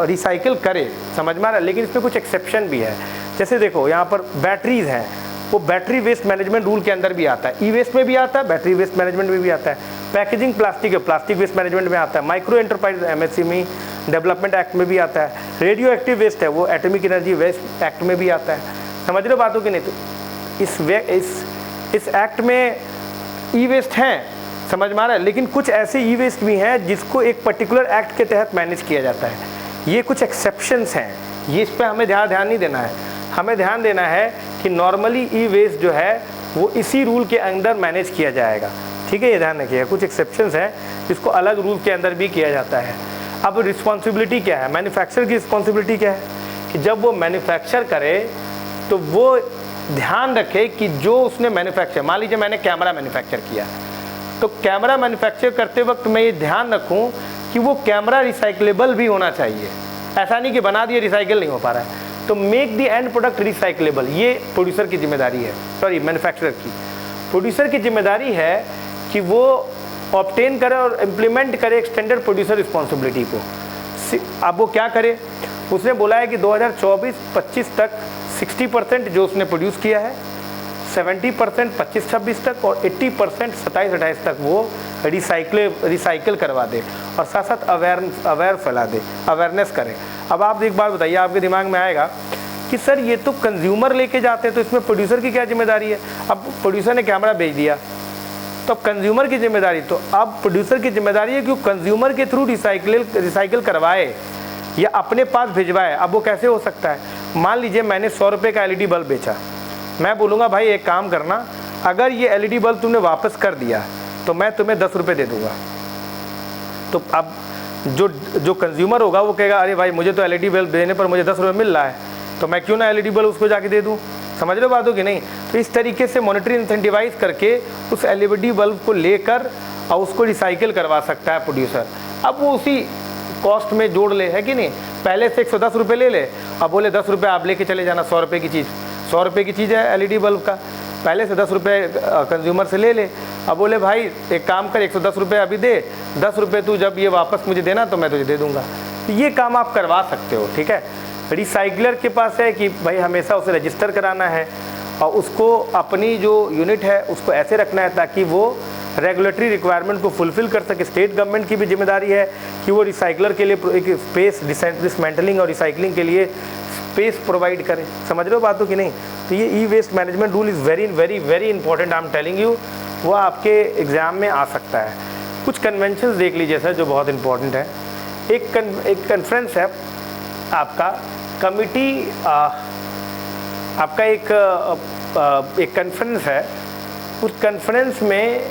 रिसाइकिल करे, समझ में आ रहा है। लेकिन इसमें कुछ एक्सेप्शन भी है। जैसे देखो यहाँ पर बैटरीज हैं, वो बैटरी वेस्ट मैनेजमेंट रूल के अंदर भी आता है, E-वेस्ट में भी आता है, बैटरी वेस्ट मैनेजमेंट में भी आता है। पैकेजिंग प्लास्टिक है, प्लास्टिक वेस्ट मैनेजमेंट में आता है। Micro enterprise MSME development act में भी आता है। रेडियो एक्टिव वेस्ट है वो एटॉमिक एनर्जी वेस्ट एक्ट में भी आता है। समझ रहे हो बातों की नहीं। तो इस एक्ट में E-वेस्ट हैं, समझ में आ रहा है। लेकिन कुछ ऐसे E-वेस्ट भी हैं जिसको एक पर्टिकुलर एक्ट के तहत मैनेज किया जाता है। ये कुछ एक्सेप्शंस हैं, ये इस पर हमें ध्यान नहीं देना है। हमें ध्यान देना है कि नॉर्मली E-वेस्ट जो है वो इसी रूल के अंदर मैनेज किया जाएगा। ठीक है, ये ध्यान रखिएगा। कुछ एक्सेप्शंस हैं जिसको अलग रूल के अंदर भी किया जाता है। अब रिस्पॉन्सिबिलिटी क्या है, मैन्युफैक्चरर की रिस्पॉन्सिबिलिटी क्या है कि जब वो मैन्युफैक्चर करे तो वो ध्यान रखे कि जो उसने मैन्युफैक्चर, मान लीजिए मैंने कैमरा मैन्युफैक्चर किया, तो कैमरा मैन्युफैक्चर करते वक्त मैं ये ध्यान रखूं कि वो कैमरा रिसाइकलेबल भी होना चाहिए। ऐसा नहीं कि बना दिए रिसाइकिल नहीं हो पा रहा है, तो make the end product recyclable. ये प्रोड्यूसर की जिम्मेदारी है, सॉरी मैन्युफैक्चरर की। प्रोड्यूसर की जिम्मेदारी है कि वो ऑब्टेन करे और इम्प्लीमेंट करे एक्सटेंडेड प्रोड्यूसर रिस्पॉन्सिबिलिटी को। अब वो क्या करे, उसने बोला है कि 2024-25 तक 60% जो उसने प्रोड्यूस किया है, 70% 25-26 तक और 80% 27-28 तक वो रिसाइकिल करवा दे और साथ साथ अवेयर फैला दे, अवेयरनेस करे। अब आप एक बात बताइए, आपके दिमाग में आएगा कि सर ये तो कंज्यूमर लेके जाते हैं, तो इसमें प्रोड्यूसर की क्या जिम्मेदारी है। अब प्रोड्यूसर ने कैमरा बेच दिया तो अब कंज्यूमर की जिम्मेदारी, तो अब प्रोड्यूसर की जिम्मेदारी है कि वो कंज्यूमर के थ्रू रिसाइकिल करवाए या अपने पास भिजवाए। अब वो कैसे हो सकता है, मान लीजिए मैंने 100 रुपये का LED बल्ब बेचा, मैं बोलूँगा भाई एक काम करना, अगर ये LED बल्ब तुमने वापस कर दिया तो मैं तुम्हें 10 रुपये दे दूँगा। तो अब जो कंज्यूमर होगा वो कहेगा अरे भाई मुझे तो LED बल्ब देने पर मुझे 10 रुपये मिल रहा है, तो मैं क्यों ना LED बल्ब उसको जाके दे दूँ। समझ लो बातों की नहीं। तो इस तरीके से मॉनेटरी इंसेंटिवाइज करके उस LED बल्ब को लेकर और उसको रिसाइकिल करवा सकता है प्रोड्यूसर। अब वो उसी कॉस्ट में जोड़ ले, है कि नहीं। पहले से 110 रुपये ले ले, अब बोले 10 रुपये आप लेके चले जाना, 100 रुपये की चीज़, 100 रुपये की चीज़ है LED बल्ब का, पहले से 10 रुपये कंज्यूमर से ले ले। अब बोले भाई एक काम कर 110 रुपये अभी दे, 10 रुपये तू जब ये वापस मुझे देना तो मैं तुझे दे दूँगा। तो ये काम आप करवा सकते हो। ठीक है। रिसाइकलर के पास है कि भाई हमेशा उसे रजिस्टर कराना है और उसको अपनी जो यूनिट है उसको ऐसे रखना है ताकि वो रेगुलेटरी रिक्वायरमेंट को फुलफिल कर सके। स्टेट गवर्नमेंट की भी जिम्मेदारी है कि वो रिसाइकलर के लिए एक स्पेस डिसमेंटलिंग और रिसाइकलिंग के लिए स्पेस प्रोवाइड करे। समझ रहे हो बातों की नहीं। तो ये e-waste management rule is very very very important, I am telling you. वो आपके एग्ज़ाम में आ सकता है। कुछ कन्वेंशंस देख लीजिए सर जो बहुत इंपॉर्टेंट है। एक कॉन्फ्रेंस है आपका, कमिटी आपका एक कॉन्फ्रेंस है। उस कॉन्फ्रेंस में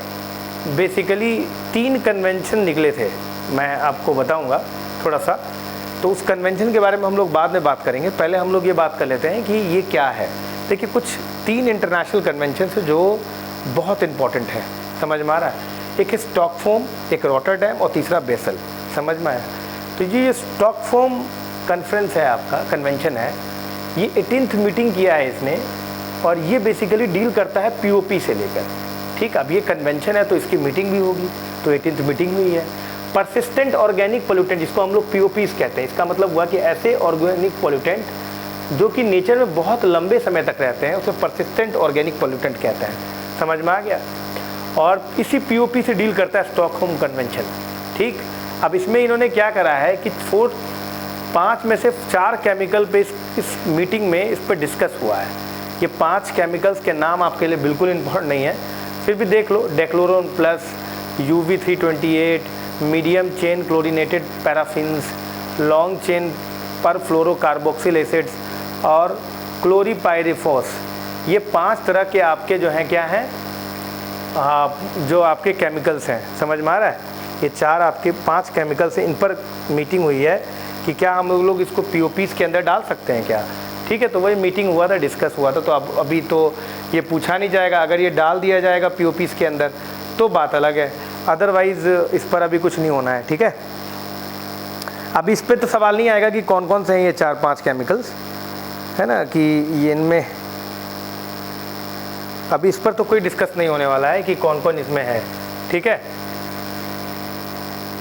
बेसिकली 3 कन्वेंशन निकले थे, मैं आपको बताऊंगा थोड़ा सा। तो उस कन्वेंशन के बारे में हम लोग बाद में बात करेंगे, पहले हम लोग ये बात कर लेते हैं कि ये क्या है। देखिए कुछ 3 इंटरनेशनल कन्वेंशन है जो बहुत इंपॉर्टेंट है, समझ में आ रहा है। एक है स्टॉकहोम, एक रॉटरडैम और तीसरा बेसल। समझ में आया। तो ये स्टॉकहोम कॉन्फ्रेंस है आपका, कन्वेंशन है। ये 18th मीटिंग किया है इसने और ये बेसिकली डील करता है POP से लेकर। ठीक, अब ये कन्वेंशन है तो इसकी मीटिंग भी होगी, तो 18th मीटिंग हुई है। परसिस्टेंट ऑर्गेनिक पोल्यूटेंट, जिसको हम लोग POPs कहते हैं, इसका मतलब हुआ कि ऐसे ऑर्गेनिक पोल्यूटेंट जो कि नेचर में बहुत लंबे समय तक रहते हैं, उसे परसिस्टेंट ऑर्गेनिक पोल्यूटेंट कहते हैं। समझ में आ गया। और इसी POP से डील करता है स्टॉकहोम कन्वेंशन। ठीक, अब इसमें इन्होंने क्या करा है कि 5 में से 4 केमिकल पे इस मीटिंग में इस पर डिस्कस हुआ है। ये 5 केमिकल्स के नाम आपके लिए बिल्कुल इम्पोर्टेंट नहीं है, फिर भी देख लो। Dechlorane plus, UV328, medium chain chlorinated paraffins, long chain perfluorocarboxylic acids और क्लोरीपाइरिफॉस, ये 5 तरह के आपके जो हैं क्या हैं, जो आपके केमिकल्स हैं। समझ में आ रहा है? ये 4 आपके 5 केमिकल्स हैं, इन पर मीटिंग हुई है कि क्या हम लोग इसको POPs के अंदर डाल सकते हैं क्या। ठीक है, तो वही मीटिंग हुआ था, डिस्कस हुआ था। तो अब अभी तो ये पूछा नहीं जाएगा, अगर ये डाल दिया जाएगा POPs के अंदर तो बात अलग है, अदरवाइज़ इस पर अभी कुछ नहीं होना है। ठीक है, अब इस पर तो सवाल नहीं आएगा कि कौन कौन से हैं ये 4-5 केमिकल्स, है ना, कि ये इनमें अभी इस पर तो कोई डिस्कस नहीं होने वाला है कि कौन कौन इसमें है। ठीक है,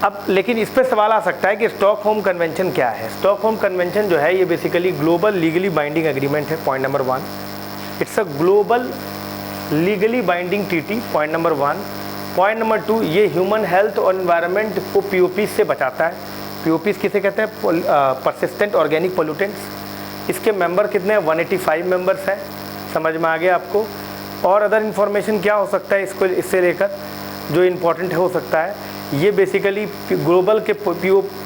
अब लेकिन इस पर सवाल आ सकता है कि स्टॉकहोम कन्वेंशन क्या है। स्टॉकहोम कन्वेंशन जो है ये basically global legally binding agreement है, point number 1। It's a global legally binding treaty, point number 1। Point number 2, ये ह्यूमन हेल्थ और एनवायरनमेंट को POPs से बचाता है। POPs किसे कहते हैं? Persistent organic pollutants. इसके मेंबर कितने हैं? 185 मेंबर्स हैं। समझ में आ गया आपको? और अदर इन्फॉर्मेशन क्या हो सकता है इसको, इससे लेकर जो इम्पोर्टेंट हो सकता है, ये बेसिकली ग्लोबल के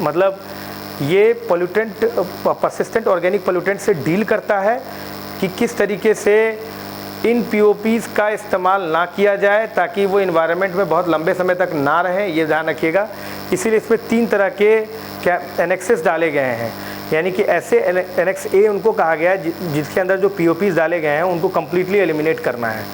मतलब ये पोल्यूटेंट, परसिस्टेंट ऑर्गेनिक पोल्यूटेंट से डील करता है कि किस तरीके से इन POPs का इस्तेमाल ना किया जाए ताकि वो इन्वायरमेंट में बहुत लंबे समय तक ना रहें, ये ध्यान रखिएगा। इसीलिए इसमें 3 तरह के एनेक्सेस डाले गए हैं, यानी कि ऐसे एनेक्स A उनको कहा गया है जिसके अंदर जो POPs डाले गए हैं उनको कम्प्लीटली एलिमिनेट करना है।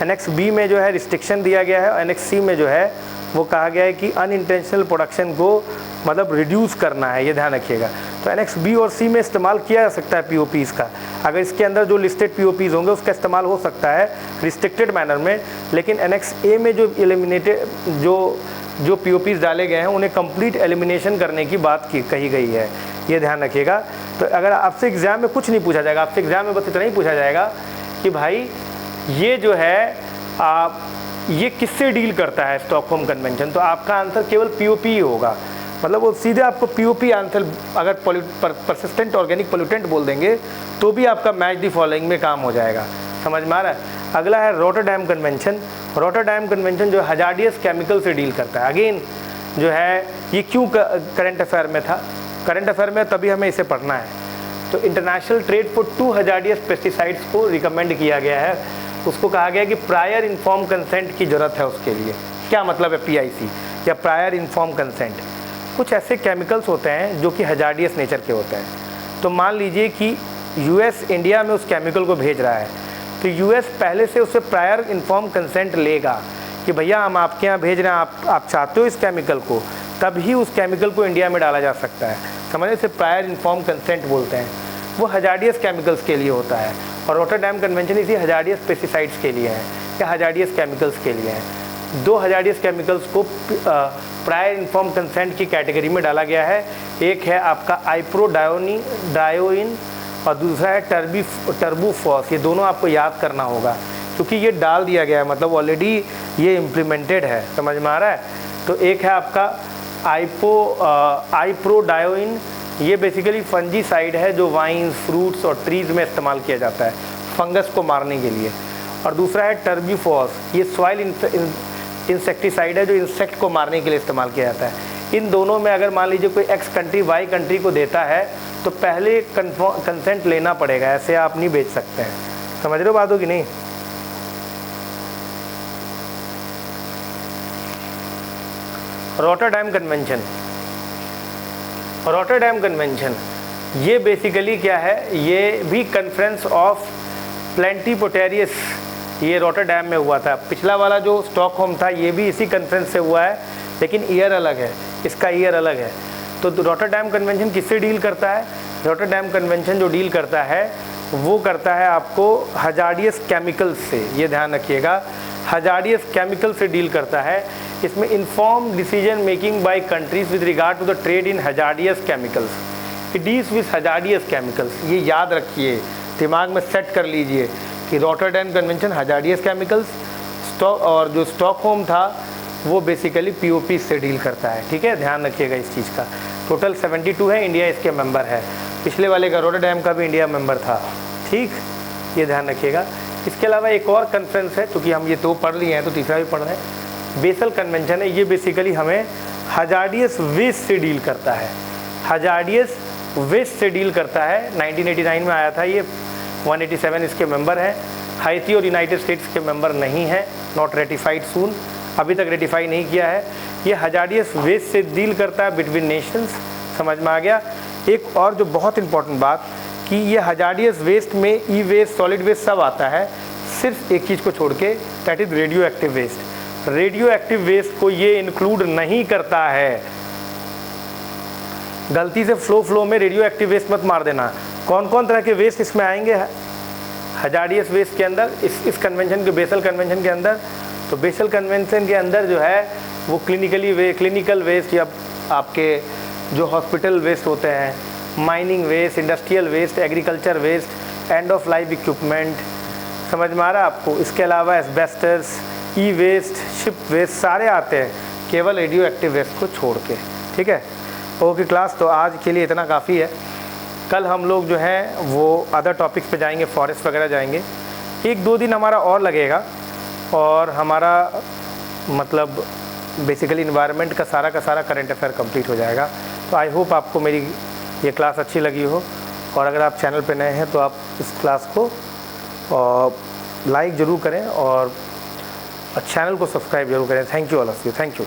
एनेक्स B में जो है रिस्ट्रिक्शन दिया गया है, एनेक्स C में जो है वो कहा गया है कि अनइंटेंशनल प्रोडक्शन को मतलब रिड्यूस करना है, ये ध्यान रखिएगा। तो एनेक्स B और C में इस्तेमाल किया जा सकता है POPs का। अगर इसके अंदर जो लिस्टेड POPs होंगे उसका इस्तेमाल हो सकता है रिस्ट्रिक्टेड मैनर में, लेकिन एनेक्स A में जो एलिमिनेटेड जो POPs डाले गए हैं उन्हें कंप्लीट एलिमिनेशन करने की बात कही गई है, ये ध्यान रखिएगा। तो अगर आपसे एग्ज़ाम में कुछ नहीं पूछा जाएगा, आपसे एग्ज़ाम में बस इतना ही पूछा जाएगा कि भाई ये जो है ये किससे डील करता है स्टॉकहोम कन्वेंशन, तो आपका आंसर केवल POP ही होगा। मतलब वो सीधे आपको POP आंसर, अगर परसिस्टेंट ऑर्गेनिक पोल्यूटेंट बोल देंगे तो भी आपका मैच दी फॉलोइंग में काम हो जाएगा। समझ में आ रहा है? अगला है रॉटरडैम कन्वेंशन। रॉटरडैम कन्वेंशन जो हजार्डियस केमिकल से डील करता है। अगेन जो है ये क्यों करंट अफेयर में था? करंट अफेयर में तभी हमें इसे पढ़ना है। तो international trade for 2 hazardous pesticides को रिकमेंड किया गया है, उसको कहा गया कि प्रायर इन्फॉर्म कंसेंट की ज़रूरत है उसके लिए। क्या मतलब है PIC या प्रायर इन्फॉर्म कंसेंट? कुछ ऐसे केमिकल्स होते हैं जो कि हजार्डियस नेचर के होते हैं। तो मान लीजिए कि US इंडिया में उस केमिकल को भेज रहा है, तो US पहले से उससे प्रायर इन्फॉर्म कंसेंट लेगा कि भैया हम आपके यहाँ भेज रहे हैं, आप चाहते हो इस केमिकल को, तभी उस केमिकल को इंडिया में डाला जा सकता है। समझे? से प्रायर इन्फॉर्म कंसेंट बोलते हैं। वो हजार्डियस केमिकल्स के लिए होता है, और रॉटरडैम कन्वेंशन इसी हजार्डियस पेस्टिसाइड्स के लिए है या हजार्डियस केमिकल्स के लिए है। 2 हजार्डियस केमिकल्स को प्रायर इन्फॉर्म कंसेंट की कैटेगरी में डाला गया है। एक है आपका डायोइन और दूसरा है टर्बूफॉस। ये दोनों आपको याद करना होगा क्योंकि ये डाल दिया गया है, मतलब ऑलरेडी ये इम्प्लीमेंटेड है। समझ में आ रहा है? तो एक है आपका आइप्रोडायोइन, ये बेसिकली फंजीसाइड है जो वाइन्स, फ्रूट्स और ट्रीज़ में इस्तेमाल किया जाता है फंगस को मारने के लिए। और दूसरा है टर्बूफॉस, ये सॉइल इंसेक्टिसाइड है जो इंसेक्ट को मारने के लिए इस्तेमाल किया जाता है। इन दोनों में अगर मान लीजिए कोई X कंट्री Y कंट्री को देता है तो पहले कंसेंट लेना पड़ेगा, ऐसे आप नहीं बेच सकते हैं। समझ रहे हो बात हो कि नहीं? रॉटरडैम कन्वेंशन, रॉटरडैम कन्वेंशन ये बेसिकली क्या है? ये भी कॉन्फ्रेंस ऑफ प्लेंटीपोटेरियस, ये रॉटरडैम में हुआ था। पिछला वाला जो स्टॉकहोम था ये भी इसी कॉन्फ्रेंस से हुआ है, लेकिन ईयर अलग है, इसका ईयर अलग है। तो रॉटरडैम कन्वेंशन किससे डील करता है? रॉटरडैम कन्वेंशन जो डील करता है वो करता है आपको हजार्डियस केमिकल्स से, ये ध्यान रखिएगा, हजार्डियस केमिकल से डील करता है। इसमें inform decision making by countries with regard to the trade in hazardous chemicals. It deals with hazardous chemicals, ये याद रखिए, दिमाग में सेट कर लीजिए कि रॉटरडैम कन्वेंशन हजार्डियस केमिकल्स, और जो स्टॉकहोम था वो बेसिकली POP से डील करता है। ठीक है, ध्यान रखिएगा इस चीज़ का। टोटल 72 है, इंडिया इसके मेंबर है। पिछले वाले का रॉटरडैम का भी इंडिया मेंबर था। ठीक, ये ध्यान रखिएगा। इसके अलावा एक और कॉन्फ्रेंस है, क्योंकि हम ये 2 पढ़ लिए हैं तो तीसरा भी पढ़ रहे हैं। बेसल कन्वेंशन है, ये बेसिकली हमें हजार्डियस वेस्ट से डील करता है। हजार्डियस वेस्ट से डील करता है। 1989 में आया था ये। 187 इसके मेंबर हैं। हाइती और यूनाइटेड स्टेट्स के मेंबर नहीं हैं। नॉट रेटिफाइड सून, अभी तक रेटिफाई नहीं किया है। ये हजार्डियस वेस्ट से डील करता है बिटवीन नेशंस। समझ में आ गया। एक और जो बहुत इंपॉर्टेंट बात कि ये हजार्डियस वेस्ट में ई वेस्ट, सॉलिड वेस्ट सब आता है, सिर्फ एक चीज़ को छोड़ के, that is radioactive waste. Radioactive waste को ये इंक्लूड नहीं करता है। गलती से फ्लो में रेडियो एक्टिव वेस्ट मत मार देना। कौन कौन तरह के वेस्ट इसमें आएंगे हजार्डियस वेस्ट के अंदर, इस कन्वेंशन के, बेसल कन्वेंशन के अंदर? तो बेसल कन्वेंशन के अंदर जो है वो क्लिनिकल वेस्ट या आपके जो हॉस्पिटल वेस्ट होते हैं, mining waste, industrial waste, agriculture waste, end of life equipment, समझ में आ रहा है आपको? इसके अलावा asbestos, e waste, ship waste सारे आते हैं, केवल रेडियो एक्टिव वेस्ट को छोड़ के। ठीक है, ओके क्लास, तो आज के लिए इतना काफ़ी है। कल हम लोग जो है वो अदर टॉपिक्स पे जाएंगे, फॉरेस्ट वगैरह जाएंगे। 1-2 दिन हमारा और लगेगा और हमारा मतलब बेसिकली इन्वायरमेंट का सारा करंट अफेयर कंप्लीट हो जाएगा। तो आई होप आपको मेरी ये क्लास अच्छी लगी हो, और अगर आप चैनल पे नए हैं तो आप इस क्लास को लाइक ज़रूर करें और चैनल को सब्सक्राइब जरूर करें। Thank you all of you, thank you.